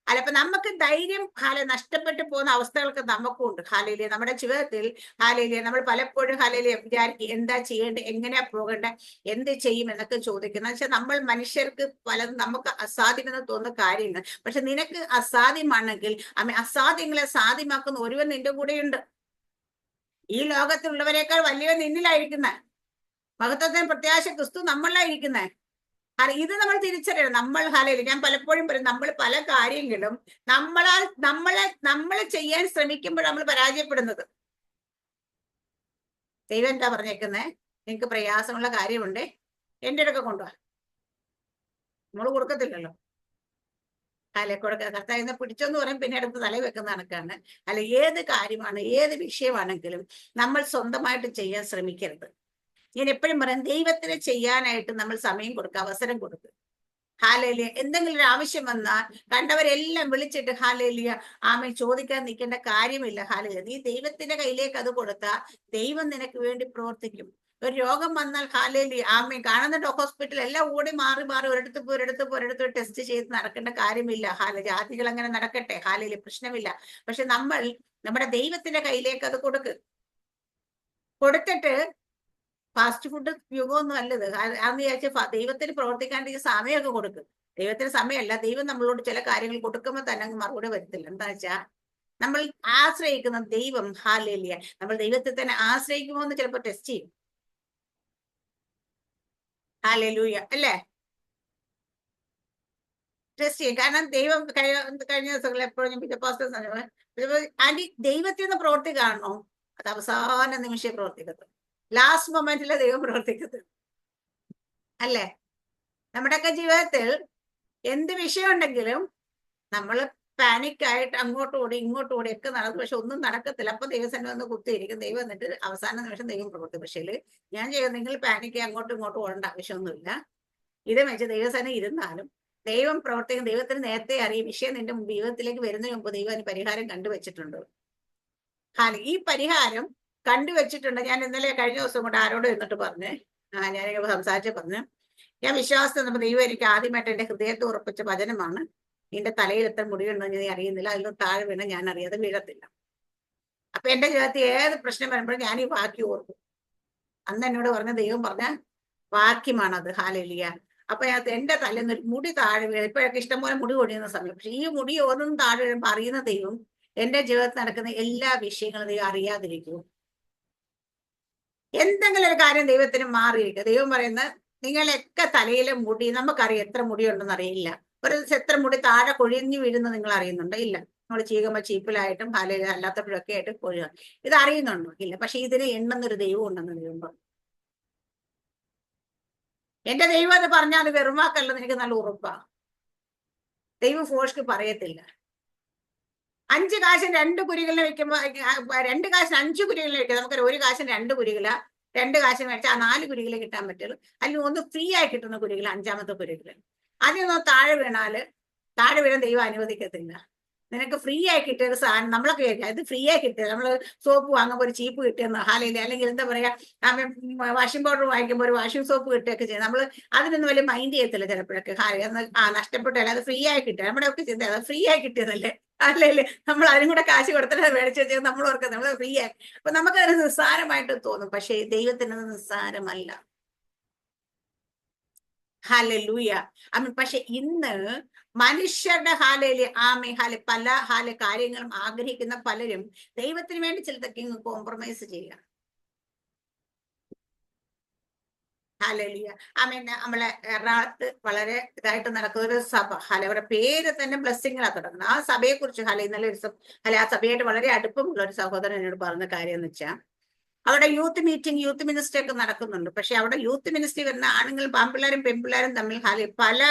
അപ്പൊ നമുക്ക് ധൈര്യം നഷ്ടപ്പെട്ടു പോകുന്ന അവസ്ഥകൾക്ക് നമുക്കും ഉണ്ട്. ഹാലയിലെ നമ്മുടെ ജീവിതത്തിൽ ഹാലയിലെ നമ്മൾ പലപ്പോഴും ഹാലയിലെ വിചാരിക്കും എന്താ ചെയ്യേണ്ടത്, എങ്ങനെയാ പോകേണ്ടത്, എന്ത് ചെയ്യും എന്നൊക്കെ ചോദിക്കുന്നത്. വെച്ചാൽ നമ്മൾ മനുഷ്യർക്ക് പലതും നമുക്ക് അസാധ്യമെന്ന് തോന്നുന്ന കാര്യങ്ങൾ. പക്ഷെ നിനക്ക് അസാധ്യമാണെങ്കിൽ അസാധ്യങ്ങളെ സാധ്യമാക്കുന്ന ഒരുവൻ നിന്റെ കൂടെയുണ്ട്. ഈ ലോകത്തിലുള്ളവരെക്കാൾ വലിയവൻ നിന്നിലായിരിക്കുന്ന മഹത്വത്തിന് പ്രത്യാശ ക്രിസ്തു നമ്മളിലായിരിക്കുന്നേ. ഇത് നമ്മൾ തിരിച്ചറിയണം. നമ്മൾ ഹാലയിൽ ഞാൻ പലപ്പോഴും പറയും, നമ്മൾ പല കാര്യങ്ങളും നമ്മൾ ചെയ്യാൻ ശ്രമിക്കുമ്പോൾ നമ്മൾ പരാജയപ്പെടുന്നത്. ദൈവം എന്താ പറഞ്ഞേക്കുന്നേ, നിങ്ങൾക്ക് പ്രയാസമുള്ള കാര്യമുണ്ട് എന്റെ അടുക്ക കൊണ്ടുപോവാ. നമ്മൾ കൊടുക്കത്തില്ലല്ലോ. കർത്താവിനെ പിടിച്ചെന്ന് പറയും, പിന്നെ അടുത്ത് തല വെക്കുന്ന കണക്കാണ്. അല്ല, ഏത് കാര്യമാണ്, ഏത് വിഷയമാണെങ്കിലും നമ്മൾ സ്വന്തമായിട്ട് ചെയ്യാൻ ശ്രമിക്കരുത്. ഞാൻ എപ്പോഴും പറയാം, ദൈവത്തിന് ചെയ്യാനായിട്ട് നമ്മൾ സമയം കൊടുക്കുക, അവസരം കൊടുക്കുക. ഹാലേലിയ. എന്തെങ്കിലും ഒരു ആവശ്യം വന്നാൽ കണ്ടവരെല്ലാം വിളിച്ചിട്ട് ഹാലേലിയ ആമേ ചോദിക്കാൻ നിൽക്കേണ്ട കാര്യമില്ല. ഹാലേലിയ, നീ ദൈവത്തിന്റെ കയ്യിലേക്ക് അത് കൊടുത്താൽ ദൈവം നിനക്ക് വേണ്ടി പ്രവർത്തിക്കും. ഒരു രോഗം വന്നാൽ ഹാലേലിയ ആമേ കാണുന്ന ഹോസ്പിറ്റൽ എല്ലാം ഓടി മാറി ഒരിടത്ത് ടെസ്റ്റ് ചെയ്ത് നടക്കേണ്ട കാര്യമില്ല. ജാതികൾ അങ്ങനെ നടക്കട്ടെ, ഹാലേലിയ, പ്രശ്നമില്ല. പക്ഷെ നമ്മൾ നമ്മുടെ ദൈവത്തിന്റെ കയ്യിലേക്ക് അത് കൊടുത്തിട്ട് ഫാസ്റ്റ് ഫുഡ് യുഗമൊന്നും അല്ലത്. അന്ന് വിചാരിച്ച ദൈവത്തിന് പ്രവർത്തിക്കാണ്ട് സമയമൊക്കെ കൊടുക്കും. ദൈവത്തിന് സമയമല്ല, ദൈവം നമ്മളോട് ചില കാര്യങ്ങൾ കൊടുക്കുമ്പോൾ തന്നെ അങ്ങ് മറുപടി വരത്തില്ല. എന്താ വെച്ചാൽ നമ്മൾ ആശ്രയിക്കുന്ന ദൈവം ഹാലേലിയ, നമ്മൾ ദൈവത്തെ തന്നെ ആശ്രയിക്കുമോ എന്ന് ചിലപ്പോൾ ടെസ്റ്റ് ചെയ്യും. ഹാലേലൂയ അല്ലേ, ടെസ്റ്റ് ചെയ്യും. കാരണം ദൈവം കഴിഞ്ഞ ദിവസങ്ങളിൽ എപ്പോഴും ആന്റി ദൈവത്തിൽ നിന്ന് പ്രവർത്തി കാണണോ, അത് അവസാന നിമിഷം പ്രവർത്തിക്കത്തുള്ളൂ. ലാസ്റ്റ് മൊമെന്റിലെ ദൈവം പ്രവർത്തിക്കുന്നത് അല്ലേ. നമ്മുടെയൊക്കെ ജീവിതത്തിൽ എന്ത് വിഷയം ഉണ്ടെങ്കിലും നമ്മൾ പാനിക്കായിട്ട് അങ്ങോട്ടും ഓടി ഇങ്ങോട്ടും ഓടി ഒക്കെ നടക്കും. പക്ഷെ ഒന്നും നടക്കത്തില്ല. അപ്പൊ ദൈവസേന വന്ന് കുത്തിയിരിക്കും. ദൈവം എന്നിട്ട് അവസാന നിമിഷം ദൈവം പ്രവർത്തിക്കും. പക്ഷേ ഞാൻ ചെയ്യുന്നത്, നിങ്ങൾ പാനിക്ക് അങ്ങോട്ടും ഇങ്ങോട്ടും ഓടേണ്ട ആവശ്യമൊന്നുമില്ല. ഇത് വെച്ച് ദൈവസേന ഇരുന്നാലും ദൈവം പ്രവർത്തിക്കും. ദൈവത്തിന് നേരത്തെ അറിയും വിഷയം നിന്റെ ജീവിതത്തിലേക്ക് വരുന്നതിന് മുമ്പ് ദൈവം അതിന് പരിഹാരം കണ്ടുവച്ചിട്ടുണ്ട്. ഈ പരിഹാരം കണ്ടുവച്ചിട്ടുണ്ട്. ഞാൻ ഇന്നലെ കഴിഞ്ഞ ദിവസം കൊണ്ട് ആരോട് എന്നിട്ട് പറഞ്ഞേ, ഞാനിങ്ങനെ സംസാരിച്ച് പറഞ്ഞു, ഞാൻ വിശ്വാസത്തിൽ നമ്മൾ ദൈവം എനിക്ക് ആദ്യമായിട്ട് എന്റെ ഹൃദയത്തെ ഉറപ്പിച്ച വചനമാണ്, നിന്റെ തലയിൽ എത്ര മുടിയുണ്ടെന്ന് നീ അറിയുന്നില്ല, അതിൽ താഴെ വീണ ഞാൻ അറിയാതെ വീഴത്തില്ല. അപ്പൊ എന്റെ ജീവിതത്തിൽ ഏത് പ്രശ്നം വരുമ്പോഴും ഞാൻ ഈ വാക്യം ഓർക്കും. അന്ന് എന്നോട് പറഞ്ഞ ദൈവം പറഞ്ഞ വാക്യമാണത്. ഹാലേലിയ. അപ്പൊ എന്റെ തലേന്ന് ഒരു മുടി താഴെ വീഴും. ഇപ്പോഴൊക്കെ ഇഷ്ടംപോലെ മുടി കൊടിയുന്ന സമയം. പക്ഷെ ഈ മുടി ഓരോന്നും താഴെ വീഴുമ്പോൾ അറിയുന്ന ദൈവം എന്റെ ജീവിതത്തിൽ നടക്കുന്ന എല്ലാ വിഷയങ്ങളും ദൈവം അറിയാതിരിക്കും. എന്തെങ്കിലും ഒരു കാര്യം ദൈവത്തിന് മാറിയിരിക്കുക. ദൈവം പറയുന്നത്, നിങ്ങളൊക്കെ തലയിലെ മുടി, നമുക്കറിയാം എത്ര മുടിയുണ്ടെന്ന് അറിയില്ല. ഒരു എത്ര മുടി താഴെ കൊഴിഞ്ഞു വീഴുന്നത് നിങ്ങൾ അറിയുന്നുണ്ടോ? ഇല്ല. നമ്മൾ ചീകുമ്പോൾ ചീപ്പിലായിട്ടും അല്ലാത്തപ്പോഴൊക്കെ ആയിട്ട് കൊഴുക, ഇത് അറിയുന്നുണ്ടോ? ഇല്ല. പക്ഷെ ഇതിനെ എണ്ണുന്നൊരു ദൈവം ഉണ്ടെന്ന് ദൈവം പറഞ്ഞു. എന്റെ ദൈവം അത് പറഞ്ഞാൽ അത് വെറുമാക്കല്ലെന്ന് എനിക്ക് നല്ല ഉറപ്പാണ്. ദൈവം ഫോഷ്ക്ക് പറയത്തില്ല. 5 കാശിന് 2 കുരികളിനെ വെക്കുമ്പോ 2 കാശിന് 5 കുരികളിനെ വെക്കുക. നമുക്കൊരു 1 കാശിന് 2 കുരികില, 2 കാശിന് വെച്ചാൽ 4 കുരികിലെ കിട്ടാൻ പറ്റുള്ളൂ. അല്ലെങ്കിൽ ഒന്ന് ഫ്രീ ആയി കിട്ടുന്ന കുരികില, 5ാമത്തെ കുരികില്. അതിനൊന്ന് താഴെ വീഴാൻ ദൈവം അനുവദിക്കത്തില്ല. നിനക്ക് ഫ്രീ ആയി കിട്ടിയ സാധനം നമ്മളൊക്കെ കേൾക്കാം, ഇത് ഫ്രീ ആയി കിട്ടിയത്. നമ്മള് സോപ്പ് വാങ്ങുമ്പോൾ ഒരു ചീപ്പ് കിട്ടിയെന്ന് ഹാലയില്ല, അല്ലെങ്കിൽ എന്താ പറയാ വാഷിംഗ് പൗഡർ വാങ്ങിക്കുമ്പോൾ ഒരു വാഷിംഗ് സോപ്പ് കിട്ടുകയൊക്കെ ചെയ്യും. നമ്മൾ അതിനൊന്നും വലിയ മൈൻഡ് ചെയ്യത്തില്ല ചിലപ്പോഴൊക്കെ. നഷ്ടപ്പെട്ടല്ല, അത് ഫ്രീ ആയി കിട്ടിയ നമ്മുടെ ഒക്കെ ചിന്ത അത് ഫ്രീ ആയി കിട്ടിയതല്ലേ, അല്ലല്ലേ. നമ്മൾ അതിനും കൂടെ കാശ് കൊടുത്തിട്ട് മേടിച്ചു വെച്ചാൽ നമ്മൾ ഓർക്കുന്നത് നമ്മൾ ഫ്രീ ആയി. അപ്പൊ നമുക്കത് നിസ്സാരമായിട്ട് തോന്നും. പക്ഷെ ദൈവത്തിനത് നിസ്സാരമല്ല. ഹല്ലേലൂയ. പക്ഷെ ഇന്ന് മനുഷ്യരുടെ പല കാര്യങ്ങളും ആഗ്രഹിക്കുന്ന പലരും ദൈവത്തിന് വേണ്ടി ചിലതൊക്കെ കോംപ്രമൈസ് ചെയ്യുക. ഹല്ലേലൂയ. നമ്മളെ എറണാകുളത്ത് വളരെ ഇതായിട്ട് നടക്കുന്ന ഒരു സഭ. അവരുടെ പേര് തന്നെ ബ്ലെസ്സിങ്ങിലാണ് തുടങ്ങുന്നത്. ആ സഭയെ കുറിച്ച് ഇന്നലെ ആ സഭയായിട്ട് വളരെ അടുപ്പമുള്ള ഒരു സഹോദരൻ എന്നോട് പറഞ്ഞ കാര്യം എന്ന് വെച്ചാൽ, അവിടെ യൂത്ത് മീറ്റിംഗ്, യൂത്ത് മിനിസ്ട്രി ഒക്കെ നടക്കുന്നുണ്ട്. പക്ഷെ അവിടെ യൂത്ത് മിനിസ്ട്രി വരുന്ന ആണുങ്ങളും പാമ്പിള്ളാരും പെൺപിള്ളാരും തമ്മിൽ പല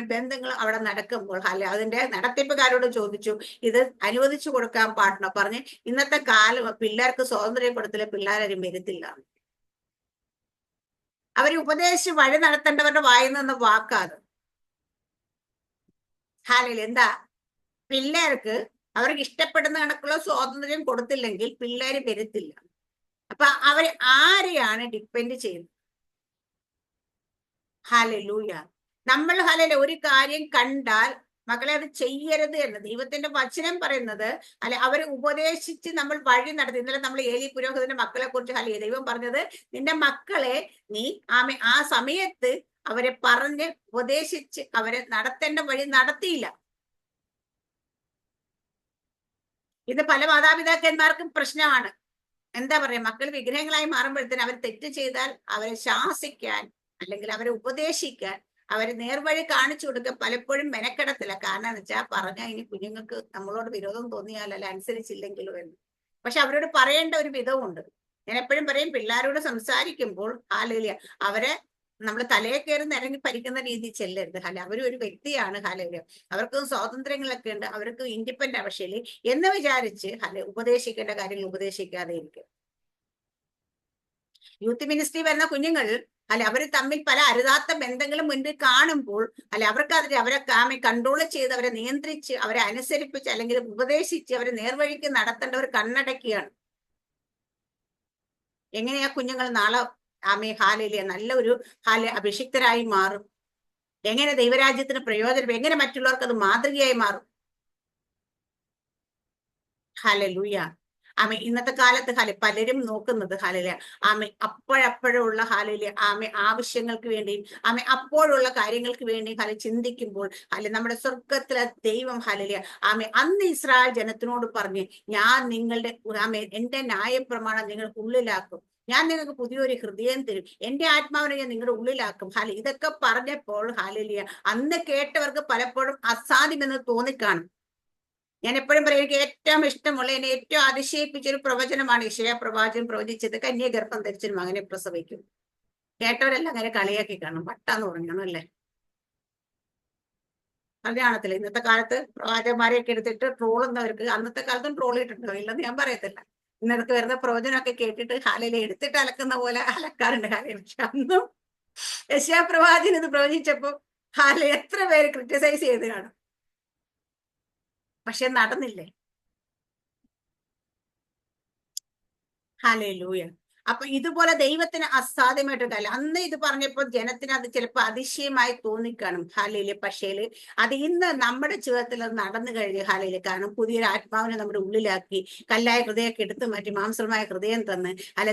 ബന്ധങ്ങൾ അവിടെ നടക്കുമ്പോൾ അതിന്റെ നടത്തിപ്പുകാരോട് ചോദിച്ചു, ഇത് അനുവദിച്ചു കൊടുക്കാൻ പാടില്ല. പറഞ്ഞ് ഇന്നത്തെ കാലം പിള്ളേർക്ക് സ്വാതന്ത്ര്യം കൊടുത്തില്ല, പിള്ളേരും വരുത്തില്ല. അവരെ ഉപദേശിച്ച് വഴി നടത്തേണ്ടവരുടെ വായിൽ നിന്ന് വാക്കാത്. എന്താ പിള്ളേർക്ക് അവർക്ക് ഇഷ്ടപ്പെടുന്ന കണക്കുള്ള സ്വാതന്ത്ര്യം കൊടുത്തില്ലെങ്കിൽ പിള്ളേര് വരത്തില്ല. അപ്പൊ അവർ ആരെയാണ് ഡിപ്പെൻഡ് ചെയ്യുന്നത്? ഹല്ലേലൂയ. നമ്മൾ ഒരു കാര്യം കണ്ടാൽ മക്കളെ അത് ചെയ്യരുത് എന്ന് ദൈവത്തിന്റെ വചനം പറയുന്നത്. അവരെ ഉപദേശിച്ച് നമ്മൾ വഴി നടത്തി. ഇന്നലെ നമ്മൾ ഏലി പുരോഹിതന്റെ മക്കളെ കുറിച്ച് ദൈവം പറഞ്ഞത്, നിന്റെ മക്കളെ നീ ആ സമയത്ത് അവരെ പറഞ്ഞ് ഉപദേശിച്ച് അവരെ നടത്തേണ്ട വഴി നടത്തിയില്ല. ഇത് പല മാതാപിതാക്കന്മാർക്കും പ്രശ്നമാണ്. എന്താ പറയാ, മക്കൾ വിഗ്രഹങ്ങളായി മാറുമ്പോഴത്തേന് അവർ തെറ്റ് ചെയ്താൽ അവരെ ശാസിക്കാൻ അല്ലെങ്കിൽ അവരെ ഉപദേശിക്കാൻ, അവരെ നേർവഴി കാണിച്ചു കൊടുക്കാൻ പലപ്പോഴും മെനക്കെടത്തില്ല. കാരണം എന്ന് വെച്ചാൽ പറഞ്ഞാൽ ഇനി കുഞ്ഞുങ്ങൾക്ക് നമ്മളോട് വിരോധം തോന്നിയാലല്ല അനുസരിച്ചില്ലെങ്കിലോ എന്ന്. പക്ഷെ അവരോട് പറയേണ്ട ഒരു വിധമുണ്ട്. ഞാൻ എപ്പോഴും പറയും, പിള്ളേരോട് സംസാരിക്കുമ്പോൾ അവരെ നമ്മൾ തലയെ കയറി നിരങ്ങി ഭരിക്കുന്ന രീതി ചെല്ലരുത്. അവരും ഒരു വ്യക്തിയാണ്. അവർക്കും സ്വാതന്ത്ര്യങ്ങളൊക്കെ ഉണ്ട്, അവർക്ക് ഇൻഡിപെൻഡന്റ് ആവശ്യമില്ല എന്ന് വിചാരിച്ച് ഉപദേശിക്കേണ്ട കാര്യങ്ങൾ ഉപദേശിക്കാതെ ഇരിക്കും. യൂത്ത് മിനിസ്ട്രി വരുന്ന കുഞ്ഞുങ്ങൾ അവര് തമ്മിൽ പല അരുതാത്ത ബന്ധങ്ങളും മുൻപിൽ കാണുമ്പോൾ അവർക്ക് അവരെ കൺട്രോൾ ചെയ്ത് അവരെ നിയന്ത്രിച്ച് അവരെ അനുസരിപ്പിച്ച് അല്ലെങ്കിൽ ഉപദേശിച്ച് അവരെ നേർവഴിക്ക് നടത്തേണ്ടവർ കണ്ണടക്കുകയാണ്. എങ്ങനെയാ കുഞ്ഞുങ്ങൾ നാളെ നല്ല ഒരു അഭിഷിക്തരായി മാറും? എങ്ങനെ ദൈവരാജ്യത്തിന് പ്രയോജനം, എങ്ങനെ മറ്റുള്ളവർക്ക് അത് മാതൃകയായി മാറും? ഹല്ലേലൂയ. ഇന്നത്തെ കാലത്ത് പലരും നോക്കുന്നത് അപ്പോഴപ്പോഴുള്ള ആവശ്യങ്ങൾക്ക് വേണ്ടി അപ്പോഴുള്ള കാര്യങ്ങൾക്ക് വേണ്ടി ചിന്തിക്കുമ്പോൾ നമ്മുടെ സ്വർഗത്തിലെ ദൈവം അന്ന് ഇസ്രായേൽ ജനത്തിനോട് പറഞ്ഞ്, ഞാൻ നിങ്ങളുടെ എന്റെ ന്യായപ്രമാണം നിങ്ങൾക്ക് ഉള്ളിലാക്കും, ഞാൻ നിങ്ങൾക്ക് പുതിയൊരു ഹൃദയം തരും, എന്റെ ആത്മാവിനെ ഞാൻ നിങ്ങളുടെ ഉള്ളിലാക്കും. ഇതൊക്കെ പറഞ്ഞപ്പോൾ അന്ന് കേട്ടവർക്ക് പലപ്പോഴും അസാധ്യമെന്ന് തോന്നിക്കാണും. ഞാൻ എപ്പോഴും പറയും, എനിക്ക് ഏറ്റവും ഇഷ്ടമുള്ള, എന്നെ ഏറ്റവും അതിശയിപ്പിച്ചൊരു പ്രവചനമാണ് യെശയ്യാ പ്രവാചകൻ പ്രവചിച്ചത്, കന്യഗർഭം ധരിച്ചൊരു മകനെ പ്രസവിക്കും. കേട്ടവരെല്ലാം അങ്ങനെ കളിയാക്കി കാണും, വട്ടാന്ന് പറഞ്ഞു അല്ലേ. അത് കാണത്തില്ല. ഇന്നത്തെ കാലത്ത് പ്രവാചകന്മാരെയൊക്കെ എടുത്തിട്ട് ട്രോളുന്നവർക്ക്, അന്നത്തെ കാലത്തും ട്രോൾ ഇട്ടിട്ടുണ്ടോ ഇല്ലെന്ന് ഞാൻ പറയത്തില്ല. ഇന്നത്തെ വരുന്ന പ്രവചനമൊക്കെ കേട്ടിട്ട് എടുത്തിട്ട് അലക്കുന്ന പോലെ അലക്കാറുണ്ട്. പക്ഷെ അന്നും യെശയ്യാ പ്രവാചകൻ ഇത് പ്രവചിച്ചപ്പോ എത്ര പേര് ക്രിറ്റിസൈസ് ചെയ്ത് കാണും. പക്ഷെ നടന്നില്ലേ? ഹല്ലേലൂയ. അപ്പൊ ഇതുപോലെ ദൈവത്തിന് അസാധ്യമായിട്ട് കാര്യം. അന്ന് ഇത് പറഞ്ഞപ്പോൾ ജനത്തിന് അത് ചിലപ്പോൾ അതിശയമായി തോന്നിക്കാണും. പക്ഷേ അത് ഇന്ന് നമ്മുടെ ജീവിതത്തിൽ അത് നടന്നു കഴിഞ്ഞു. കാരണം പുതിയൊരു ആത്മാവിനെ നമ്മുടെ ഉള്ളിലാക്കി, കല്ലായ ഹൃദയമൊക്കെ എടുത്തു മാറ്റി മാംസമായ ഹൃദയം തന്ന്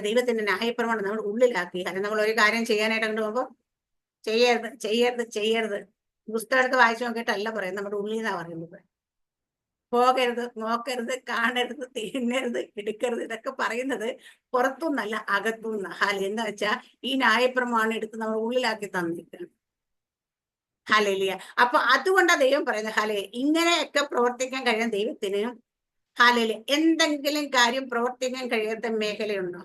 ദൈവത്തിന്റെ ന്യായപ്രമാണം നമ്മുടെ ഉള്ളിലാക്കി. നമ്മൾ ഒരു കാര്യം ചെയ്യാനായിട്ട് അങ്ങോട്ട് പോകുമ്പോൾ ചെയ്യരുത് ചെയ്യരുത് ചെയ്യരുത്, പുസ്തകത്ത് വായിച്ചു നോക്കിയിട്ടല്ല പറയുന്നത്, നമ്മുടെ ഉള്ളിൽ നിന്നാ പറയുന്നത്. പോകരുത്, നോക്കരുത്, കാണരുത്, തിന്നരുത്, എടുക്കരുത്, ഇതൊക്കെ പറയുന്നത് പുറത്തുനിന്നല്ല അകത്തുനിന്ന്. എന്താ വെച്ചാൽ ഈ ന്യായപ്രമാണം എടുത്ത് നമ്മൾ ഉള്ളിലാക്കി തന്നിരിക്കണം. ഹല്ലേലൂയ. അപ്പൊ അതുകൊണ്ടാ ദൈവം പറയുന്നത് ഇങ്ങനെയൊക്കെ പ്രവർത്തിക്കാൻ കഴിയാൻ ദൈവത്തിന് എന്തെങ്കിലും കാര്യം പ്രവർത്തിക്കാൻ കഴിയാത്ത മേഖലയുണ്ടോ?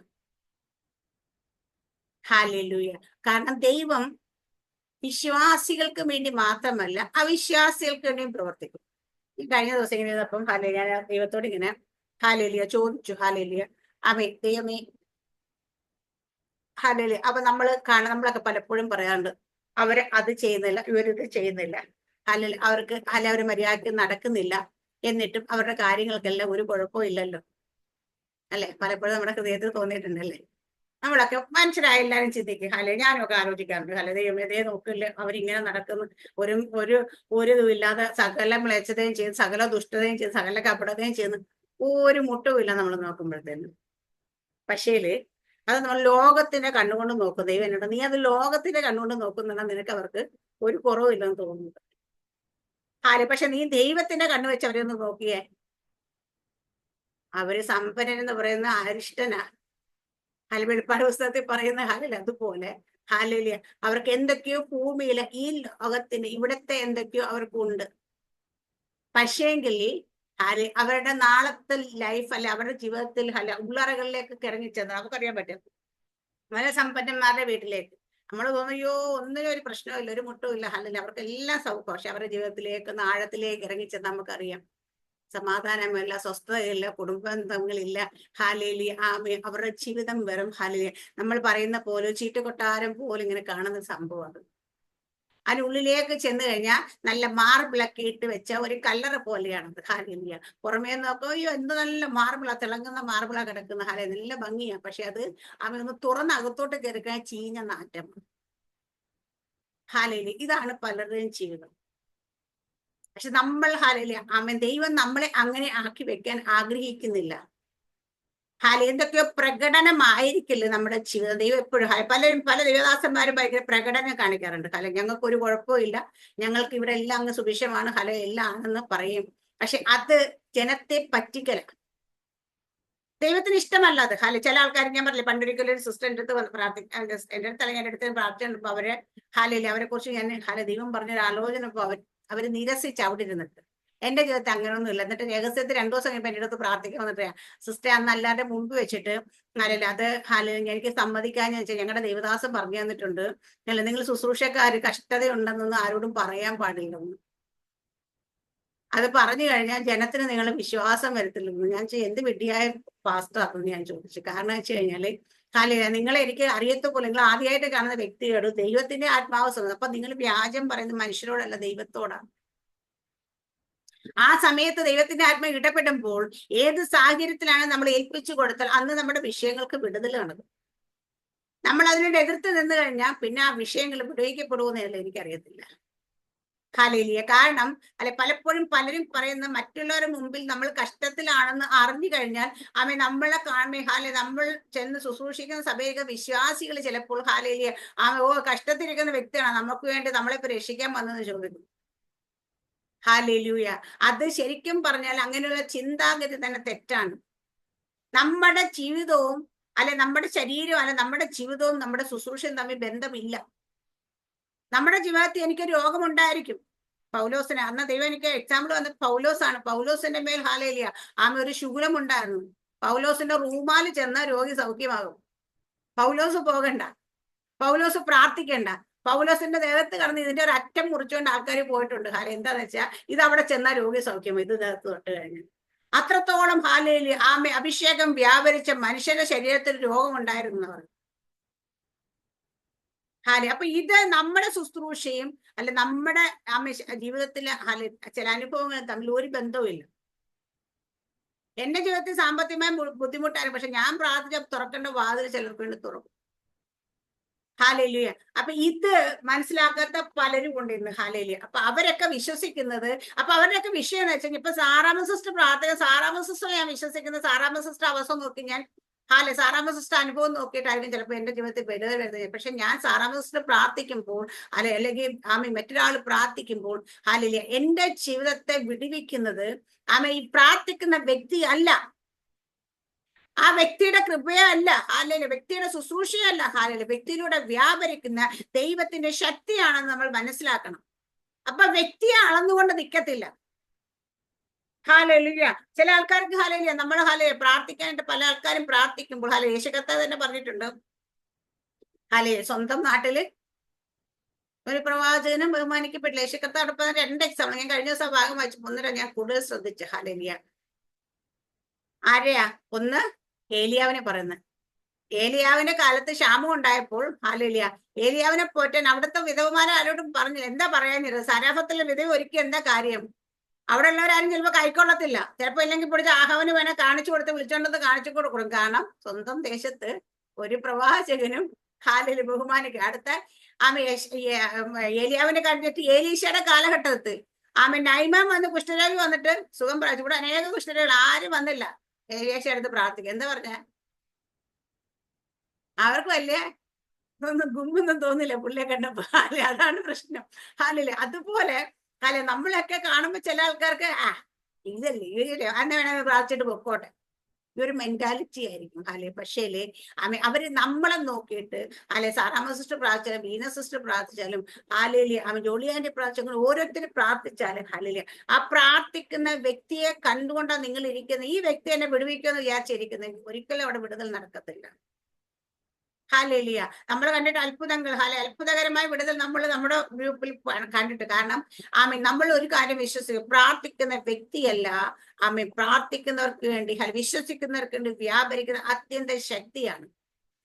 ഹല്ലേലൂയ. കാരണം ദൈവം വിശ്വാസികൾക്ക് വേണ്ടി മാത്രമല്ല അവിശ്വാസികൾക്ക് വേണ്ടിയും പ്രവർത്തിക്കും. ഈ കഴിഞ്ഞ ദിവസം ഇങ്ങനെ ചെയ്തപ്പം ഞാൻ ദൈവത്തോട് ഇങ്ങനെ ചോദിച്ചു. ദൈവമേ അപ്പൊ നമ്മളൊക്കെ പലപ്പോഴും പറയാറുണ്ട്, അവര് അത് ചെയ്യുന്നില്ല, ഇവരിത് ചെയ്യുന്നില്ല, അവർക്ക് അവർ മര്യാദയ്ക്ക് നടക്കുന്നില്ല, എന്നിട്ടും അവരുടെ കാര്യങ്ങൾക്കെല്ലാം ഒരു കുഴപ്പവും ഇല്ലല്ലോ അല്ലെ. പലപ്പോഴും നമ്മുടെ ഹൃദയത്തിൽ തോന്നിയിട്ടുണ്ടല്ലേ. നമ്മളൊക്കെ മനുഷ്യരായ എല്ലാവരും ചിന്തിക്കും. ഞാനൊക്കെ ആലോചിക്കാറുണ്ട്, ദൈവം ഇതേ നോക്കില്ല, അവരിങ്ങനെ നടക്കുന്നു, ഒരു ഇതുമില്ലാതെ സകല മ്ലേച്ഛതയും ചെയ്ത്, സകല ദുഷ്ടതയും ചെയ്ത്, സകല കപടതയും ചെയ്യുന്നു, ഒരു മുട്ടുമില്ല നമ്മൾ നോക്കുമ്പോഴത്തേനും. പക്ഷേല് അത് നമ്മൾ ലോകത്തിന്റെ കണ്ണുകൊണ്ട് നോക്കും. ദൈവം എന്നോട്, നീ അത് ലോകത്തിന്റെ കണ്ണുകൊണ്ട് നോക്കുന്നുണ്ടെങ്കിൽ നിനക്ക് അവർക്ക് ഒരു കുറവില്ലെന്ന് തോന്നുന്നു. പക്ഷെ നീ ദൈവത്തിന്റെ കണ്ണു വെച്ച് അവരെ ഒന്ന് നോക്കിയേ, അവര് സമ്പന്നൻ എന്ന് പറയുന്ന അരിഷ്ടനാ. വെളിപ്പാട് പുസ്തകത്തിൽ പറയുന്ന അതുപോലെ അവർക്ക് എന്തൊക്കെയോ ഭൂമിയിലെ ഈ ലോകത്തിന് ഇവിടത്തെ എന്തൊക്കെയോ അവർക്കുണ്ട്. പക്ഷേങ്കിൽ അവരുടെ നാളത്തെ ലൈഫ് അവരുടെ ജീവിതത്തിൽ ഉള്ളറകളിലേക്ക് ഇറങ്ങിച്ചെന്ന് നമുക്കറിയാൻ പറ്റും. വളരെ സമ്പന്നന്മാരുടെ വീട്ടിലേക്ക് നമ്മൾ തോന്നിയോ ഒന്നിനും ഒരു പ്രശ്നമില്ല, ഒരു മുട്ടുമില്ല, അവർക്ക് എല്ലാം സൗഖ്യം. പക്ഷെ അവരുടെ ജീവിതത്തിലേക്ക് ആഴത്തിലേക്ക് ഇറങ്ങിച്ചെന്ന് നമുക്കറിയാം. സമാധാനമില്ല, സ്വസ്ഥതയില്ല, കുടുംബബന്ധങ്ങളില്ല. അവരുടെ ജീവിതം വെറും നമ്മൾ പറയുന്ന പോലെ ചീട്ടുകൊട്ടാരം പോലും ഇങ്ങനെ കാണുന്ന സംഭവമാണ്. അതിനുള്ളിലേക്ക് ചെന്ന് കഴിഞ്ഞാൽ നല്ല മാർബിളൊക്കെ ഇട്ട് വെച്ച ഒരു കല്ലറ പോലെയാണത്. ഹാലേലൂയ. പുറമേ നോക്കോ അയ്യോ എന്ത് നല്ല മാർബിളാ, തിളങ്ങുന്ന മാർബിളാ കിടക്കുന്ന. ഹാലേ നല്ല ഭംഗിയാ. പക്ഷെ അത് അവനൊന്ന് തുറന്ന് അകത്തോട്ട് കയറിക്കാൻ ചീഞ്ഞ നാറ്റം. ഹാലേലൂയ. ഇതാണ് പലരുടെയും ജീവിതം. പക്ഷെ നമ്മൾ ഹാലേലൂയ ദൈവം നമ്മളെ അങ്ങനെ ആക്കി വെക്കാൻ ആഗ്രഹിക്കുന്നില്ല. എന്തൊക്കെയോ പ്രകടനമായിരിക്കില്ല നമ്മുടെ ജീവിതം. ദൈവം എപ്പോഴും പല ദൈവദാസന്മാരും ഭയങ്കര പ്രകടനം കാണിക്കാറുണ്ട്. ഞങ്ങൾക്ക് ഒരു കുഴപ്പവും ഇല്ല, ഞങ്ങൾക്ക് ഇവിടെ എല്ലാം അങ്ങ് സുഭിക്ഷമാണ്, എല്ലാം ആണെന്ന് പറയും. പക്ഷെ അത് ജനത്തെ പറ്റിക്കല. ദൈവത്തിന് ഇഷ്ടമല്ല അത്. ചില ആൾക്കാർ ഞാൻ പറഞ്ഞില്ലേ, പണ്ടൊരിക്കലും ഒരു സിസ്റ്റർ എൻ്റെ അടുത്ത് വന്ന് പ്രാർത്ഥിക്കാൻ, എൻ്റെ അടുത്ത് അല്ലെങ്കിൽ എൻ്റെ അടുത്ത് പ്രാർത്ഥിച്ചപ്പോൾ അവരെ അവരെ കുറിച്ച് ഞാൻ ദൈവം പറഞ്ഞൊരു ആലോചന അവര് നിരസിച്ച് അവിടെ ഇരുന്നിട്ട്. എന്റെ ജീവിതത്തിൽ അങ്ങനെയൊന്നും ഇല്ല. എന്നിട്ട് രഹസ്യത്തിൽ 2 ദിവസം കഴിയുമ്പോൾ എൻ്റെ അടുത്ത് പ്രാർത്ഥിക്കാൻ വന്നിട്ട് സിസ്റ്റർ അന്ന് അല്ലാതെ മുമ്പ് വെച്ചിട്ട് അത് എനിക്ക് സമ്മതിക്കാന്ന് വെച്ചാൽ ഞങ്ങളുടെ ദൈവദാസം പറഞ്ഞു തന്നിട്ടുണ്ട്, നിങ്ങൾ ശുശ്രൂഷക്കാര് കഷ്ടതയുണ്ടെന്നൊന്നും ആരോടും പറയാൻ പാടില്ലെന്ന്. അത് പറഞ്ഞു കഴിഞ്ഞാൽ ജനത്തിന് നിങ്ങൾ വിശ്വാസം വരത്തില്ലെന്ന്. ഞാൻ എന്ത് വിഡ്ഢിയായ പാസ്റ്ററാണെന്ന് ഞാൻ ചോദിച്ചു. കാരണം വെച്ച് കഴിഞ്ഞാല് നിങ്ങളെ എനിക്ക് അറിയത്തുപോലെ, നിങ്ങൾ ആദ്യമായിട്ട് കാണുന്ന വ്യക്തിയോട് ദൈവത്തിന്റെ ആത്മാവ് സ്വന്തം. അപ്പൊ നിങ്ങൾ വ്യാജം പറയുന്നത് മനുഷ്യരോടല്ല, ദൈവത്തോടാണ്. ആ സമയത്ത് ദൈവത്തിന്റെ ആത്മാവ് ഇടപെടുമ്പോൾ ഏത് സാഹചര്യത്തിലാണ് നമ്മൾ ഏൽപ്പിച്ചു കൊടുത്താൽ അന്ന് നമ്മുടെ വിഷയങ്ങൾക്ക് വിടുതലാണ്. നമ്മൾ അതിനോട് എതിർത്ത് നിന്ന് കഴിഞ്ഞാൽ പിന്നെ ആ വിഷയങ്ങൾ വിടുവിക്കപ്പെടുമെന്നല്ല എനിക്കറിയത്തില്ല. ഹാലേലൂയ. കാരണം പലപ്പോഴും പലരും പറയുന്ന മറ്റുള്ളവരുടെ മുമ്പിൽ നമ്മൾ കഷ്ടത്തിലാണെന്ന് അറിഞ്ഞു കഴിഞ്ഞാൽ നമ്മളെ നമ്മൾ ചെന്ന് ശുശ്രൂഷിക്കുന്ന സഭയിലെ വിശ്വാസികൾ ചിലപ്പോൾ ഹാലേലൂയ കഷ്ടത്തിരിക്കുന്ന വ്യക്തിയാണ്, നമുക്ക് വേണ്ടി നമ്മളെ രക്ഷിക്കാൻ വന്നെന്ന് ചോദിക്കും. ഹാലേലൂയ. അത് ശരിക്കും പറഞ്ഞാൽ അങ്ങനെയുള്ള ചിന്താഗതി തന്നെ തെറ്റാണ്. നമ്മുടെ ജീവിതവും നമ്മുടെ ശരീരവും നമ്മുടെ ജീവിതവും നമ്മുടെ ശുശ്രൂഷയും തമ്മിൽ ബന്ധമില്ല. നമ്മുടെ ജീവിതത്തിൽ എനിക്കൊരു രോഗമുണ്ടായിരിക്കും. പൗലോസിന് അന്ന് ദൈവം എനിക്ക് എക്സാമ്പിൾ വന്നത് പൗലോസാണ്. പൗലോസിന്റെ മേൽ ഹാലേലൂയ ഒരു ശൂലം ഉണ്ടായിരുന്നു. പൗലോസിന്റെ റൂമാല് ചെന്ന രോഗി സൗഖ്യമാകും. പൗലോസ് പോകണ്ട, പൗലോസ് പ്രാർത്ഥിക്കണ്ട. പൗലോസിന്റെ ദേഹത്ത് കടന്ന് ഇതിന്റെ ഒരു അറ്റം മുറിച്ചുകൊണ്ട് ആൾക്കാർ പോയിട്ടുണ്ട്. എന്താന്ന് വെച്ചാൽ ഇത് അവിടെ ചെന്ന രോഗി സൗഖ്യം, ഇത് ദേഹത്ത് തൊട്ട് കഴിഞ്ഞു. അത്രത്തോളം ഹാലേലൂയ അഭിഷേകം വ്യാപരിച്ച മനുഷ്യന്റെ ശരീരത്തിൽ രോഗം ഉണ്ടായിരുന്നവർ. അപ്പൊ ഇത് നമ്മുടെ ശുശ്രൂഷയും നമ്മുടെ ജീവിതത്തിലെ ചില അനുഭവങ്ങൾ തമ്മിൽ ഒരു ബന്ധവും ഇല്ല. എന്റെ ജീവിതത്തിൽ സാമ്പത്തികമായി ബുദ്ധിമുട്ടായിരുന്നു. പക്ഷെ ഞാൻ പ്രാർത്ഥിച്ച തുറക്കേണ്ട വാതിൽ ചിലർക്ക് വേണ്ടി തുറക്കും. ഹാലേലൂയ. അപ്പൊ ഇത് മനസ്സിലാക്കാത്ത പലരും കൊണ്ടിരുന്നു. ഹാലേലൂയ. അപ്പൊ അവരൊക്കെ വിശ്വസിക്കുന്നത്, അപ്പൊ അവരുടെയൊക്കെ വിഷയം എന്ന് വെച്ചാൽ ഇപ്പൊ സാറാമ്മ സിസ്റ്റർ സാറാമ്മ സിസ്റ്റർ ഞാൻ വിശ്വസിക്കുന്നത്, സാറാമ്മ സിസ്റ്റർ അവസ്ഥ നോക്കി ഞാൻ സാറാമ്മ സിസ്റ്റർ അനുഭവം നോക്കിയിട്ടായിരിക്കും ചിലപ്പോൾ എന്റെ ജീവിതത്തിൽ വിടുതൽ വരുന്നത്. പക്ഷെ ഞാൻ സാറാമ്മ സിസ്റ്റർ പ്രാർത്ഥിക്കുമ്പോൾ അല്ലെങ്കിൽ മറ്റൊരാൾ പ്രാർത്ഥിക്കുമ്പോൾ എന്റെ ജീവിതത്തെ വിടുവിക്കുന്നത് ഈ പ്രാർത്ഥിക്കുന്ന വ്യക്തി അല്ല, ആ വ്യക്തിയുടെ കൃപയല്ല, വ്യക്തിയുടെ ശുശ്രൂഷയല്ല, വ്യക്തിയിലൂടെ വ്യാപരിക്കുന്ന ദൈവത്തിന്റെ ശക്തിയാണെന്ന് നമ്മൾ മനസ്സിലാക്കണം. അപ്പൊ വ്യക്തിയെ അളന്നുകൊണ്ട് നിൽക്കത്തില്ല. ഹാലേലൂയ. ചില ആൾക്കാർക്ക് ഹാലേലൂയ നമ്മൾ പ്രാർത്ഥിക്കാനായിട്ട് പല ആൾക്കാരും പ്രാർത്ഥിക്കുമ്പോൾ യേശു കർത്താവ് തന്നെ പറഞ്ഞിട്ടുണ്ട്. സ്വന്തം നാട്ടില് ഒരു പ്രവാചകനും ബഹുമാനിക്കപ്പെട്ടില്ല. യേശു കർത്താവ് 2 എക്സാമ്പിൾ ഞാൻ കഴിഞ്ഞ ദിവസം ഭാഗം വായിച്ചു ഒന്നിട്ട് ഞാൻ കൂടുതൽ ശ്രദ്ധിച്ചു. ഹാലേലൂയ. ആരെയാ? ഒന്ന് ഏലിയാവിനെ പറയുന്നത്. ഏലിയാവിന്റെ കാലത്ത് ക്ഷാമം ഉണ്ടായപ്പോൾ ഹാലേലൂയ ഏലിയാവിനെ പോറ്റാൻ അവിടുത്തെ വിധവമാരെ ആരോടും പറഞ്ഞു. എന്താ പറയാനിരുന്നത്? സരാഫത്തിലെ വിധവ ഒരുക്കി എന്താ കാര്യം? അവിടെ ഉള്ളവരാരും ചിലപ്പോൾ കൈക്കൊള്ളത്തില്ല. ചിലപ്പോൾ ഇല്ലെങ്കിൽ പിടിച്ച് ആഹാവിന് വേണേ കാണിച്ചു കൊടുത്ത് വിളിച്ചോണ്ടത് കാണിച്ചു കൊടുക്കും. കാരണം സ്വന്തം ദേശത്ത് ഒരു പ്രവാചകനും ബഹുമാനിക്കുക. അടുത്ത ഏലിയാവിനെ കഴിഞ്ഞിട്ട് ഏലീശയുടെ കാലഘട്ടത്തിൽ നൈമാൻ വന്ന് കുഷ്ഠരോഗി വന്നിട്ട് സുഖം പ്രാപിച്ചു. ഇവിടെ അനേക കുഷ്ഠരോഗികൾ ആരും വന്നില്ല ഏലീശയുടെ അടുത്ത് പ്രാർത്ഥിക്കുക. എന്താ പറഞ്ഞ അവർക്ക് വലിയ ഗുമ്പൊന്നും തോന്നില്ല പുള്ളിയെ കണ്ടപ്പോ. അതാണ് പ്രശ്നം. അതുപോലെ നമ്മളൊക്കെ കാണുമ്പോ ചില ആൾക്കാർക്ക് ഇതല്ലേ അന്നെ വേണമെങ്കിൽ പ്രാർത്ഥിച്ചിട്ട് പൊക്കോട്ടെ, ഈ ഒരു മെന്റാലിറ്റി ആയിരിക്കും. പക്ഷേ അവര് നമ്മളെ നോക്കിയിട്ട് സാറാമ്മ സിസ്റ്റർ പ്രാർത്ഥിച്ചാലും വീന സിസ്റ്റർ പ്രാർത്ഥിച്ചാലും ജോളിയാന്റെ പ്രാർത്ഥിച്ചാലും ഓരോരുത്തരും പ്രാർത്ഥിച്ചാലും ആ പ്രാർത്ഥിക്കുന്ന വ്യക്തിയെ കണ്ടുകൊണ്ടാണ് നിങ്ങൾ ഇരിക്കുന്നത്. ഈ വ്യക്തി എന്നെ വിടുവിക്കുമെന്ന് വിചാരിച്ചിരിക്കുന്നത് ഒരിക്കലും അവിടെ വിടുതൽ നടക്കത്തില്ല. ഹാലേലൂയ. നമ്മൾ കണ്ടിട്ട് അത്ഭുതങ്ങൾ അത്ഭുതകരമായ വിടുതൽ നമ്മൾ നമ്മുടെ ഗ്രൂപ്പിൽ കണ്ടിട്ട്. കാരണം നമ്മൾ ഒരു കാര്യം വിശ്വസിക്കും, പ്രാർത്ഥിക്കുന്ന വ്യക്തിയല്ല പ്രാർത്ഥിക്കുന്നവർക്ക് വേണ്ടി വിശ്വസിക്കുന്നവർക്ക് വേണ്ടി വ്യാപരിക്കുന്ന അത്യന്ത ശക്തിയാണ്.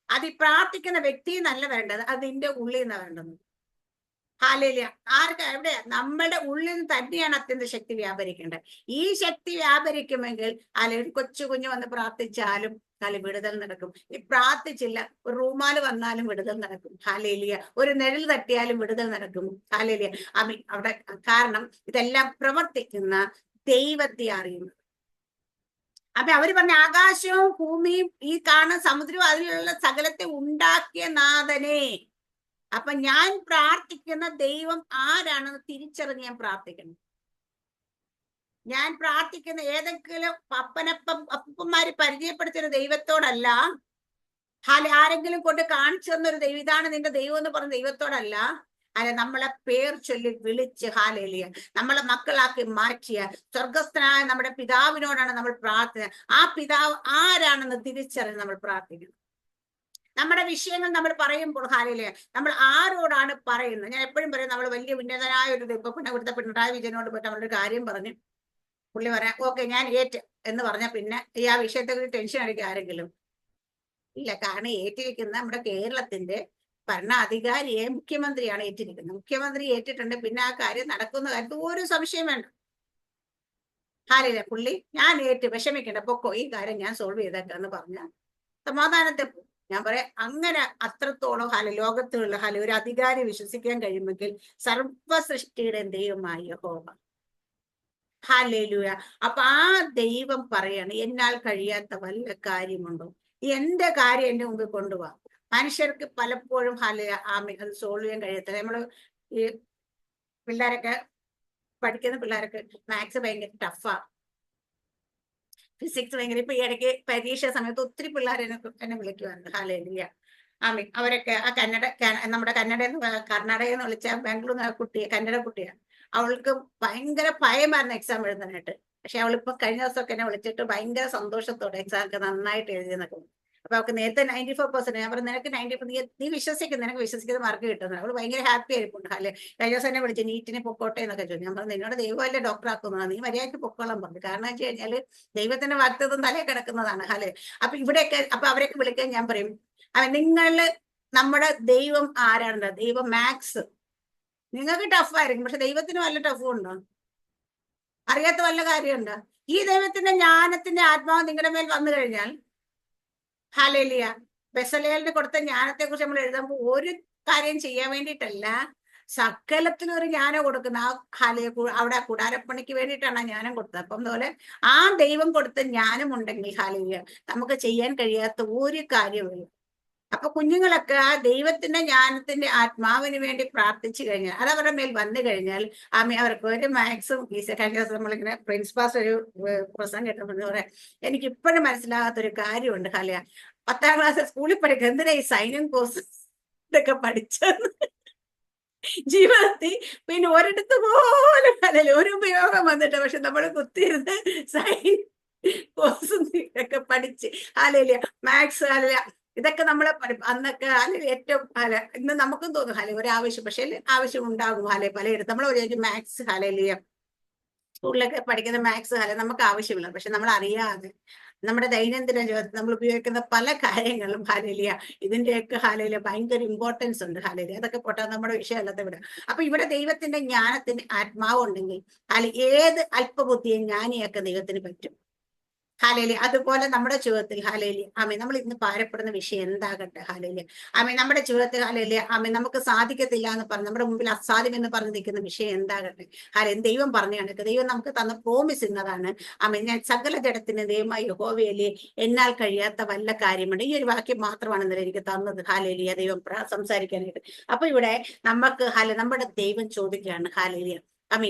അത് ഈ പ്രാർത്ഥിക്കുന്ന വ്യക്തി എന്നല്ല വേണ്ടത്, അതിന്റെ ഉള്ളിൽ നിന്നാണ് വേണ്ടത്. ഹാലേലിയ. ആർക്കാ? എവിടെയാ? നമ്മുടെ ഉള്ളിൽ തന്നെയാണ് അത്യന്ത ശക്തി വ്യാപരിക്കേണ്ടത്. ഈ ശക്തി വ്യാപരിക്കുമെങ്കിൽ ഒരു കൊച്ചു കുഞ്ഞു വന്ന് പ്രാർത്ഥിച്ചാലും വിടുതൽ നടക്കും. ഈ പ്രാർത്ഥിച്ചില്ല, ഒരു റൂമാല് വന്നാലും വിടുതൽ നടക്കും. ഹാലേലിയ. ഒരു നിഴൽ തട്ടിയാലും വിടുതൽ നടക്കും. ഹാലേലിയ. അവിടെ കാരണം ഇതെല്ലാം പ്രവർത്തിക്കുന്ന ദൈവത്തെ അറിയുന്നു. അപ്പൊ അവര് പറഞ്ഞ ആകാശവും ഭൂമിയും ഈ കാണുന്ന സമുദ്രവും അതിലുള്ള സകലത്തെ ഉണ്ടാക്കിയ നാഥനെ. അപ്പൊ ഞാൻ പ്രാർത്ഥിക്കുന്ന ദൈവം ആരാണെന്ന് തിരിച്ചറിഞ്ഞ് ഞാൻ പ്രാർത്ഥിക്കണം. ഞാൻ പ്രാർത്ഥിക്കുന്ന ഏതെങ്കിലും അപ്പന്മാര് പരിചയപ്പെടുത്തിയ ദൈവത്തോടല്ല, ആരെങ്കിലും കൊണ്ട് കാണിച്ചു തന്നൊരു ദൈവം, ഇതാണ് നിന്റെ ദൈവം എന്ന് പറഞ്ഞ ദൈവത്തോടല്ല, നമ്മളെ പേർ ചൊല്ലി വിളിച്ച് ഹാലേലിയ നമ്മളെ മക്കളാക്കി മാറ്റിയ സ്വർഗസ്ഥനായ നമ്മുടെ പിതാവിനോടാണ് നമ്മൾ പ്രാർത്ഥന. ആ പിതാവ് ആരാണെന്ന് തിരിച്ചറിഞ്ഞ് നമ്മൾ പ്രാർത്ഥിക്കണം. നമ്മുടെ വിഷയങ്ങൾ നമ്മൾ പറയുമ്പോൾ ഹാലേലിയ നമ്മൾ ആരോടാണ് പറയുന്നത്? ഞാൻ എപ്പോഴും പറയും, നമ്മൾ വലിയ ഉന്നതനായ ഒരു ഇവിടുത്തെ പിണറായി വിജയനോട് പോയിട്ട് നമ്മളൊരു കാര്യം പറഞ്ഞു, പുള്ളി പറയാം ഓക്കെ ഞാൻ ഏറ്റ് എന്ന് പറഞ്ഞ പിന്നെ ഈ ആ വിഷയത്തെ കുറിച്ച് ടെൻഷൻ അടിക്കുക ആരെങ്കിലും ഇല്ല. കാരണം ഏറ്റിരിക്കുന്ന നമ്മുടെ കേരളത്തിന്റെ ഭരണാധികാരിയെ മുഖ്യമന്ത്രിയാണ് ഏറ്റിരിക്കുന്നത്. മുഖ്യമന്ത്രി ഏറ്റിട്ടുണ്ട്, പിന്നെ ആ കാര്യം നടക്കുന്ന കാര്യത്തിൽ ഒരു സംശയം വേണ്ട. ഹാലേലിയ. പുള്ളി ഞാൻ ഏറ്റ്, വിഷമിക്കണ്ട, പൊക്കോ, ഈ കാര്യം ഞാൻ സോൾവ് ചെയ്തേക്കാന്ന് പറഞ്ഞ സമാധാനത്തെ പോകും. ഞാൻ പറയാം അങ്ങനെ അത്രത്തോളം ലോകത്തുള്ള ഒരു അധികാരി വിശ്വസിക്കാൻ കഴിയുമെങ്കിൽ സർവ സൃഷ്ടിയുടെ ദൈവമായ യഹോവ. ഹല്ലേലൂയ. അപ്പൊ ആ ദൈവം പറയാണ് എന്നാൽ കഴിയാത്ത വല്ല കാര്യമുണ്ടോ? എന്റെ കാര്യം എന്റെ മുമ്പിൽ കൊണ്ടുപോവാ. മനുഷ്യർക്ക് പലപ്പോഴും അത് സോൾവ് ചെയ്യാൻ കഴിയത്തില്ല. നമ്മള് ഈ പിള്ളേരൊക്കെ പഠിക്കുന്ന പിള്ളേരൊക്കെ മാത്സ് ഭയങ്കര ടഫാ, ഫിസിക്സ് ഭയങ്കര. ഇപ്പൊ ഈ ഇടയ്ക്ക് പരീക്ഷ സമയത്ത് ഒത്തിരി പിള്ളേർ എന്നെ വിളിക്കുവാറുണ്ട്. ഹാലേലൂയ. അവരൊക്കെ ആ നമ്മുടെ കർണാടകയിൽ നിന്ന് വിളിച്ച ബാംഗ്ലൂർ കുട്ടിയെ, കന്നഡ കുട്ടിയാണ്. അവൾക്ക് ഭയങ്കര ഭയമായിരുന്നു എക്സാം എഴുതാനായിട്ട്. പക്ഷെ അവളിപ്പോ കഴിഞ്ഞ ദിവസമൊക്കെ എന്നെ വിളിച്ചിട്ട് ഭയങ്കര സന്തോഷത്തോടെ എക്സാം ഒക്കെ നന്നായിട്ട് എഴുതിയെന്നൊക്കെ. അപ്പൊ അവൾക്ക് നേരത്തെ 94%. ഞാൻ പറഞ്ഞു നിനക്ക് 94, നീ വിശ്വസിക്കുന്നു, നിനക്ക് വിശ്വസിക്കുന്ന മാർക്ക് കിട്ടുന്നത്. അവള് ഭയങ്കര ഹാപ്പി ആയിരിക്കും. കഴിഞ്ഞ ദിവസം എന്നെ വിളിച്ചു നീറ്റിനെ പൊക്കോട്ടെ എന്നൊക്കെ ചോദിച്ചു. ഞാൻ പറഞ്ഞു നിന്നോട് ദൈവമല്ലേ ഡോക്ടർ ആക്കുന്നതാണ്, നീ മര്യാദയ്ക്ക് പൊക്കോളാൻ പറഞ്ഞു. കാരണം വെച്ച് കഴിഞ്ഞാല് ദൈവത്തിന്റെ വാഗ്ദത്തം തലേ കിടക്കുന്നതാണ്. അപ്പൊ ഇവിടെയൊക്കെ അവരൊക്കെ വിളിക്കാൻ ഞാൻ പറയും നിങ്ങള് നമ്മുടെ ദൈവം ആരാണ്? ദൈവം മാത്സ് നിങ്ങൾക്ക് ടഫായിരിക്കും, പക്ഷെ ദൈവത്തിന് വല്ല ടഫും ഉണ്ടോ? അറിയാത്ത വല്ല കാര്യമുണ്ടോ? ഈ ദൈവത്തിന്റെ ജ്ഞാനത്തിന്റെ ആത്മാവ് നിങ്ങളുടെ മേൽ വന്നു കഴിഞ്ഞാൽ ഹാലേലിയ ബെസലേലിന് കൊടുത്ത ജ്ഞാനത്തെ കുറിച്ച് നമ്മൾ എഴുതുമ്പോൾ ഒരു കാര്യം ചെയ്യാൻ വേണ്ടിയിട്ടല്ല, സകലത്തിനും ഒരു ജ്ഞാനം കൊടുക്കുന്ന അവിടെ കൂടാരപ്പണിക്ക് വേണ്ടിയിട്ടാണ് ആ ജ്ഞാനം കൊടുത്തത്. അപ്പം പോലെ ആ ദൈവം കൊടുത്ത ജ്ഞാനം ഉണ്ടെങ്കിൽ ഹാലേലിയ നമുക്ക് ചെയ്യാൻ കഴിയാത്ത ഒരു കാര്യമില്ല. അപ്പൊ കുഞ്ഞുങ്ങളൊക്കെ ആ ദൈവത്തിന്റെ ജ്ഞാനത്തിന്റെ ആത്മാവിന് വേണ്ടി പ്രാർത്ഥിച്ചു കഴിഞ്ഞാൽ, അത് അവരുടെ മേൽ വന്നു കഴിഞ്ഞാൽ അവർക്ക് ഒരു മാത്സും കഴിഞ്ഞ ദിവസം നമ്മളിങ്ങനെ പ്രിൻസിപ്പാസ് ഒരു പ്രസംഗം കേട്ടപ്പോൾ പറയാം, എനിക്ക് ഇപ്പോഴും മനസ്സിലാകാത്തൊരു കാര്യമുണ്ട് ഹാലിയ. 10ാം ക്ലാസ് സ്കൂളിൽ പഠിക്കുക എന്തിനാ ഈ സൈനും കോഴ്സും ഇതൊക്കെ പഠിച്ചെന്ന് ജീവിതത്തിൽ പിന്നെ ഒരിടത്ത് പോലും ഒരു ഉപയോഗം വന്നിട്ട്, പക്ഷെ നമ്മൾ കുത്തിയിരുന്ന് സൈൻ കോഴ്സും ഇതൊക്കെ പഠിച്ച് ഹാലേലിയ മാത്സ് ഹാലിയ ഇതൊക്കെ നമ്മളെ അന്നൊക്കെ ഏറ്റവും ഇന്ന് നമുക്കും തോന്നും ഒരാവശ്യം, പക്ഷെ ആവശ്യം ഉണ്ടാകും പലയിടത്ത്. നമ്മൾ വിചാരിക്കും മാത്സ് ഹാലേലിയ സ്കൂളിലൊക്കെ പഠിക്കുന്ന മാത്സ് നമുക്ക് ആവശ്യമില്ല, പക്ഷെ നമ്മൾ അറിയാതെ നമ്മുടെ ദൈനംദിന ജീവിതത്തിൽ നമ്മൾ ഉപയോഗിക്കുന്ന പല കാര്യങ്ങളും ഹാലേലിയ ഇതിന്റെയൊക്കെ ഹാലേലിയ ഭയങ്കര ഇമ്പോർട്ടൻസ് ഉണ്ട് ഹാലേലിയ. അതൊക്കെ പോട്ടെ, നമ്മുടെ വിഷയമല്ലാത്ത ഇവിടെ. അപ്പൊ ഇവിടെ ദൈവത്തിന്റെ ജ്ഞാനത്തിന്റെ ആത്മാവ് ഉണ്ടെങ്കിൽ ഏത് അല്പബുദ്ധിയെ ജ്ഞാനിയൊക്കെ ദൈവത്തിന് പറ്റും. ഹാലേലി. അതുപോലെ നമ്മുടെ ജീവിതത്തിൽ ഹാലേലി നമ്മൾ ഇന്ന് ഭാരപ്പെടുന്ന വിഷയം എന്താകട്ടെ ഹാലേലി നമ്മുടെ ജീവിതത്തിൽ ഹാലേലി നമുക്ക് സാധിക്കത്തില്ല എന്ന് പറഞ്ഞ് നമ്മുടെ മുമ്പിൽ അസാധ്യം എന്ന് പറഞ്ഞ് നിൽക്കുന്ന വിഷയം എന്താകട്ടെ ദൈവം പറഞ്ഞു കണക്ക് ദൈവം നമുക്ക് തന്ന പ്രോമിസ് ഇന്നതാണ്. ഞാൻ സകല ജഡത്തിന് ദൈവമായി യഹോവയല്ലേ എന്നാൽ കഴിയാത്ത വല്ല കാര്യമുണ്ട്. ഈ ഒരു വാക്യം മാത്രമാണ് ഇന്നലെ എനിക്ക് തന്നത് ഹാലേലിയ ദൈവം സംസാരിക്കാനായിട്ട്. അപ്പൊ ഇവിടെ നമുക്ക് നമ്മുടെ ദൈവം ചോദിക്കുകയാണ് ഹാലേലിയ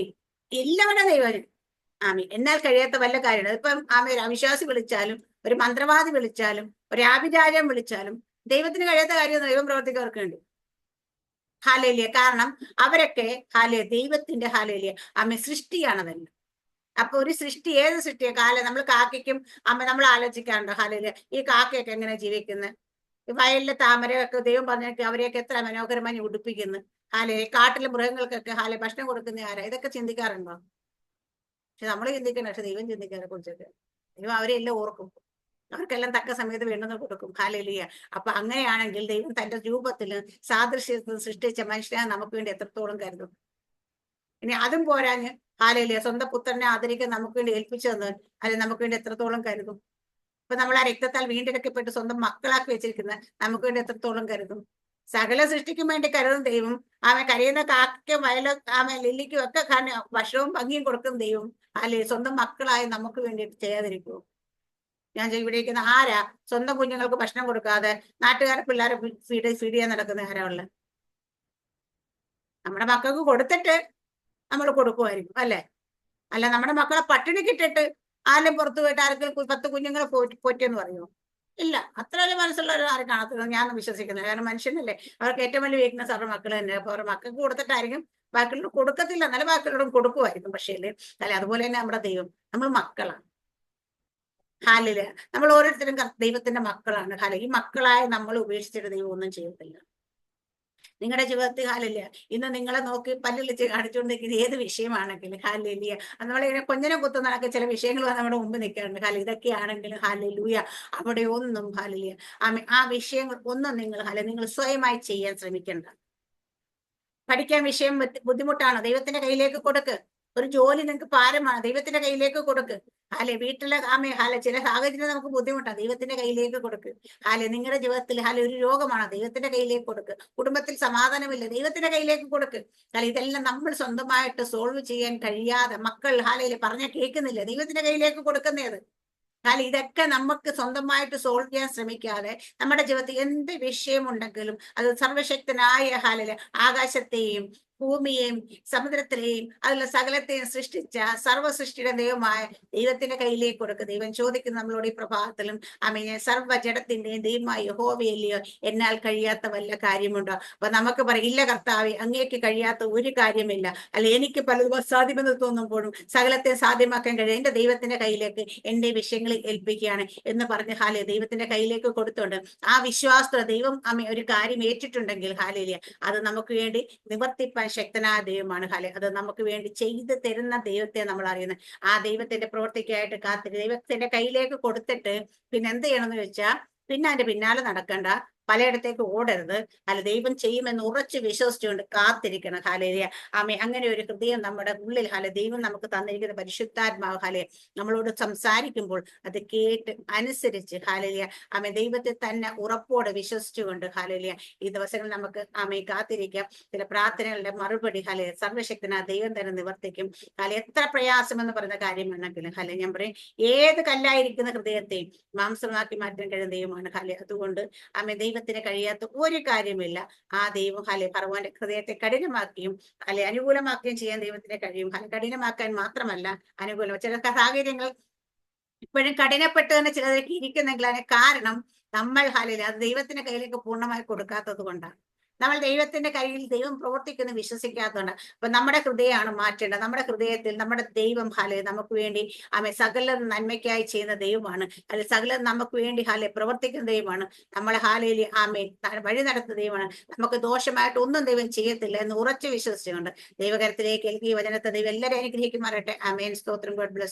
എല്ലാവരുടെ ദൈവം എന്നാൽ കഴിയാത്ത വല്ല കാര്യമാണ്. ഇപ്പം ഒരു അവിശ്വാസി വിളിച്ചാലും ഒരു മന്ത്രവാദി വിളിച്ചാലും ഒരു ആഭിചാര്യം വിളിച്ചാലും ദൈവത്തിന് കഴിയാത്ത കാര്യം ദൈവം പ്രവർത്തിക്കാർക്കുണ്ട് ഹാലേലിയ. കാരണം അവരൊക്കെ ദൈവത്തിന്റെ ഹാലേലിയ സൃഷ്ടിയാണതല്ല. അപ്പൊ ഒരു സൃഷ്ടി ഏത് സൃഷ്ടിയെ നമ്മൾ കാക്കയ്ക്കും നമ്മൾ ആലോചിക്കാറുണ്ടോ ഹാലേലിയ ഈ കാക്കയൊക്കെ എങ്ങനെ ജീവിക്കുന്നത്? വയലിലെ താമരയൊക്കെ ദൈവം പറഞ്ഞൊക്കെ അവരെയൊക്കെ എത്ര മനോഹരമായി ഉടുപ്പിക്കുന്നു കാട്ടിലെ മൃഗങ്ങൾക്കൊക്കെ ഭക്ഷണം കൊടുക്കുന്ന ആരാ? ഇതൊക്കെ ചിന്തിക്കാറുണ്ടോ? പക്ഷെ നമ്മൾ ചിന്തിക്കണം, പക്ഷെ ദൈവം ചിന്തിക്കാനെ കുറിച്ചൊക്കെ ദൈവം അവരെല്ലാം ഓർക്കും. അവർക്കെല്ലാം തക്ക സമയത്ത് വേണ്ടുന്നത് കൊടുക്കും. ഹല്ലേലൂയ. അപ്പൊ അങ്ങനെയാണെങ്കിൽ ദൈവം തന്റെ രൂപത്തില് സാദൃശ്യത്തിൽ സൃഷ്ടിച്ച മനുഷ്യനെ നമുക്ക് വേണ്ടി എത്രത്തോളം കരുതും. ഇനി അതും പോരാഞ്ഞ് ഹല്ലേലൂയ സ്വന്തം പുത്രനെ ആദരിക്കാൻ നമുക്ക് വേണ്ടി ഏൽപ്പിച്ചു തന്നു, അല്ലെങ്കിൽ നമുക്ക് വേണ്ടി എത്രത്തോളം കരുതും. ഇപ്പൊ നമ്മൾ ആ രക്തത്താൽ വീണ്ടെടുക്കപ്പെട്ട് സ്വന്തം മക്കളാക്കി വെച്ചിരിക്കുന്ന നമുക്ക് വേണ്ടി എത്രത്തോളം കരുതും. സകല സൃഷ്ടിക്കും വേണ്ടി കരുതും ദൈവം. അവൻ കരയുന്ന കാക്കയ്ക്കും അവൻ ലില്ലിക്കും ഒക്കെ ഭക്ഷണവും ഭംഗിയും കൊടുക്കും ദൈവം. അല്ലെ സ്വന്തം മക്കളായി നമുക്ക് വേണ്ടിയിട്ട് ചെയ്യാതിരിക്കൂ. ഞാൻ ഇവിടേക്കുന്ന ആരാ സ്വന്തം കുഞ്ഞുങ്ങൾക്ക് ഭക്ഷണം കൊടുക്കാതെ നാട്ടുകാരെ പിള്ളേരെ ഫീഡ് ചെയ്യാൻ നടക്കുന്ന ആരാ ഉള്ളത്? നമ്മുടെ മക്കൾക്ക് കൊടുത്തിട്ട് നമ്മൾ കൊടുക്കുമായിരിക്കും അല്ലെ. അല്ല നമ്മുടെ മക്കളെ പട്ടിണിക്കിട്ടിട്ട് ആരും പുറത്തു പോയിട്ട് ആർക്കും 10 കുഞ്ഞുങ്ങളെ പോറ്റെന്ന് പറയുമോ? ഇല്ല. അത്ര വലിയ മനസ്സുള്ളവർ ആരും കാണത്തില്ല, ഞാൻ വിശ്വസിക്കുന്നത്. കാരണം മനുഷ്യനല്ലേ, അവർക്ക് ഏറ്റവും വലിയ വീക്ക്നെസ് അവരുടെ മക്കൾ തന്നെ. അപ്പൊ അവരുടെ മക്കൾക്ക് കൊടുത്തിട്ടായിരിക്കും ബാക്കിയുള്ളവർ കൊടുക്കത്തില്ല, എന്നാലും ബാക്കിയുള്ളവരും കൊടുക്കുമായിരിക്കും. പക്ഷേ അല്ലെ അതുപോലെ തന്നെ നമ്മുടെ ദൈവം, നമ്മൾ മക്കളാണ്. ഹാലില് നമ്മൾ ഓരോരുത്തരും ദൈവത്തിന്റെ മക്കളാണ്. ഹാല ഈ മക്കളായ നമ്മൾ ഉപേക്ഷിച്ചിട്ട് ദൈവം ഒന്നും ചെയ്യത്തില്ല. നിങ്ങളുടെ ജീവിതത്തിൽ ഹാലില്ല ഇന്ന് നിങ്ങളെ നോക്കി പല്ലിളിച്ച് കാണിച്ചുകൊണ്ടിരിക്കുന്ന ഏത് വിഷയമാണെങ്കിലും ഹാലില്ല നമ്മളിങ്ങനെ കൊഞ്ഞനെ കുത്തുന്നതൊക്കെ ചില വിഷയങ്ങൾ നമ്മുടെ മുമ്പ് നിൽക്കാറുണ്ട്. ഹാല ഇതൊക്കെയാണെങ്കിലും ഹാലൂയ അവിടെ ഒന്നും ഹാലില്ല ആ വിഷയങ്ങൾ ഒന്നും നിങ്ങൾ സ്വയമായി ചെയ്യാൻ ശ്രമിക്കണ്ട. പഠിക്കാൻ വിഷയം ബുദ്ധിമുട്ടാണ്, ദൈവത്തിന്റെ കയ്യിലേക്ക് കൊടുക്ക്. ഒരു ജോലി നിങ്ങൾക്ക് ഭാരമാണ്, ദൈവത്തിന്റെ കയ്യിലേക്ക് കൊടുക്ക്. വീട്ടിലെ ചില സാഹചര്യം നമുക്ക് ബുദ്ധിമുട്ടാണ്, ദൈവത്തിന്റെ കയ്യിലേക്ക് കൊടുക്ക്. നിങ്ങളുടെ ജീവിതത്തിൽ ഒരു രോഗമാണ്, ദൈവത്തിന്റെ കയ്യിലേക്ക് കൊടുക്ക്. കുടുംബത്തിൽ സമാധാനമില്ല, ദൈവത്തിന്റെ കയ്യിലേക്ക് കൊടുക്ക്. ഇതെല്ലാം നമ്മൾ സ്വന്തമായിട്ട് സോൾവ് ചെയ്യാൻ കഴിയാതെ മക്കൾ പറഞ്ഞ കേൾക്കുന്നില്ല, ദൈവത്തിന്റെ കയ്യിലേക്ക് കൊടുക്കുന്നേത്. ഇതൊക്കെ നമുക്ക് സ്വന്തമായിട്ട് സോൾവ് ചെയ്യാൻ ശ്രമിക്കാതെ നമ്മുടെ ജീവിതത്തിൽ എന്ത് വിഷയമുണ്ടെങ്കിലും അത് സർവശക്തനായ ആകാശത്തെയും ഭൂമിയെയും സമുദ്രത്തിലെയും അതിലുള്ള സകലത്തെയും സൃഷ്ടിച്ച സർവ്വസൃഷ്ടിയുടെ ദൈവമായ ദൈവത്തിന്റെ കയ്യിലേക്ക് കൊടുക്കുക. ദൈവം ചോദിക്കുന്ന നമ്മളോട് ഈ പ്രഭാതത്തിലും സർവ്വ ജഡത്തിന്റെയും ദൈവമായ യഹോവയല്ലയോ എന്നാൽ കഴിയാത്ത വല്ല കാര്യമുണ്ടോ? അപ്പൊ നമുക്ക് പറയും, ഇല്ല കർത്താവേ, അങ്ങേക്ക് കഴിയാത്ത ഒരു കാര്യമില്ല. എനിക്ക് പലതും അസാധ്യമെന്ന് തോന്നുമ്പോഴും സകലത്തെ സാധ്യമാക്കാൻ കഴിയും എന്റെ ദൈവത്തിന്റെ കയ്യിലേക്ക് എന്റെ വിഷയങ്ങൾ ഏൽപ്പിക്കുകയാണ് എന്ന് പറഞ്ഞ് ദൈവത്തിന്റെ കയ്യിലേക്ക് കൊടുത്തുകൊണ്ട് ആ വിശ്വാസത്തോടെ ദൈവം ഒരു കാര്യം ഏറ്റിട്ടുണ്ടെങ്കിൽ അത് നമുക്ക് വേണ്ടി നിവർത്തിപ്പാൻ ശക്തനായ ദൈവമാണ്. അത് നമുക്ക് വേണ്ടി ചെയ്തു തരുന്ന ദൈവത്തെ നമ്മൾ അറിയുന്നത്. ആ ദൈവത്തിന്റെ പ്രവൃത്തിക്കായിട്ട് ദൈവത്തിന്റെ കയ്യിലേക്ക് കൊടുത്തിട്ട് പിന്നെ എന്ത് ചെയ്യണമെന്ന് വെച്ചാൽ പിന്നെ അതിന്റെ പിന്നാലെ നടക്കണ്ട, പലയിടത്തേക്ക് ഓടരുത്. ദൈവം ചെയ്യുമെന്ന് ഉറച്ചു വിശ്വസിച്ചുകൊണ്ട് കാത്തിരിക്കണം. അങ്ങനെ ഒരു ഹൃദയം നമ്മുടെ ഉള്ളിൽ ദൈവം നമുക്ക് തന്നിരിക്കുന്ന പരിശുദ്ധാത്മാവ് നമ്മളോട് സംസാരിക്കുമ്പോൾ അത് കേട്ട് അനുസരിച്ച് ദൈവത്തെ തന്നെ ഉറപ്പോടെ വിശ്വസിച്ചുകൊണ്ട് ഈ ദിവസങ്ങളിൽ നമുക്ക് കാത്തിരിക്കാം. ചില പ്രാർത്ഥനകളുടെ മറുപടി സർവശക്തനാ ദൈവം തന്നെ നിവർത്തിക്കും. എത്ര പ്രയാസം എന്ന് പറയുന്ന കാര്യമാണെങ്കിലും ഞാൻ പറയും, ഏത് കല്ലായിരിക്കുന്ന ഹൃദയത്തെയും മാംസമാക്കി മാറ്റാൻ കഴിയുന്ന ദൈവമാണ്. അതുകൊണ്ട് ദൈവത്തിന് കഴിയാത്ത ഒരു കാര്യമില്ല. ആ ദൈവം ഫറവോന്റെ ഹൃദയത്തെ കഠിനമാക്കിയും അനുകൂലമാക്കുകയും ചെയ്യാൻ ദൈവത്തിന് കഴിയും. കഠിനമാക്കാൻ മാത്രമല്ല അനുകൂലം. ചില സാഹചര്യങ്ങൾ ഇപ്പോഴും കഠിനപ്പെട്ട് തന്നെ ചിലതൊക്കെ ഇരിക്കുന്നെങ്കിൽ അതിന് കാരണം നമ്മൾ അത് ദൈവത്തിന്റെ കയ്യിലേക്ക് പൂർണ്ണമായി കൊടുക്കാത്തത് കൊണ്ടാണ്. നമ്മൾ ദൈവത്തിന്റെ കയ്യിൽ ദൈവം പ്രവർത്തിക്കുന്ന വിശ്വസിക്കാത്തതുകൊണ്ട്. അപ്പൊ നമ്മുടെ ഹൃദയമാണ് മാറ്റേണ്ടത്. നമ്മുടെ ഹൃദയത്തിൽ നമ്മുടെ ദൈവം നമുക്ക് വേണ്ടി സകല നന്മയ്ക്കായി ചെയ്യുന്ന ദൈവമാണ്. സകലം നമുക്ക് വേണ്ടി പ്രവർത്തിക്കുന്ന ദൈവമാണ്. നമ്മളെ വഴി നടത്തുന്ന ദൈവമാണ്. നമുക്ക് ദോഷമായിട്ട് ഒന്നും ദൈവം ചെയ്യത്തില്ല എന്ന് ഉറച്ചു വിശ്വസിച്ചുകൊണ്ട് ദൈവകരത്തിലേക്ക് ഈ വചനത്തെ ദൈവം എല്ലാവരും അനുഗ്രഹിക്കുമാറട്ടെ. ആമേൻ. സ്തോത്രം. God bless you.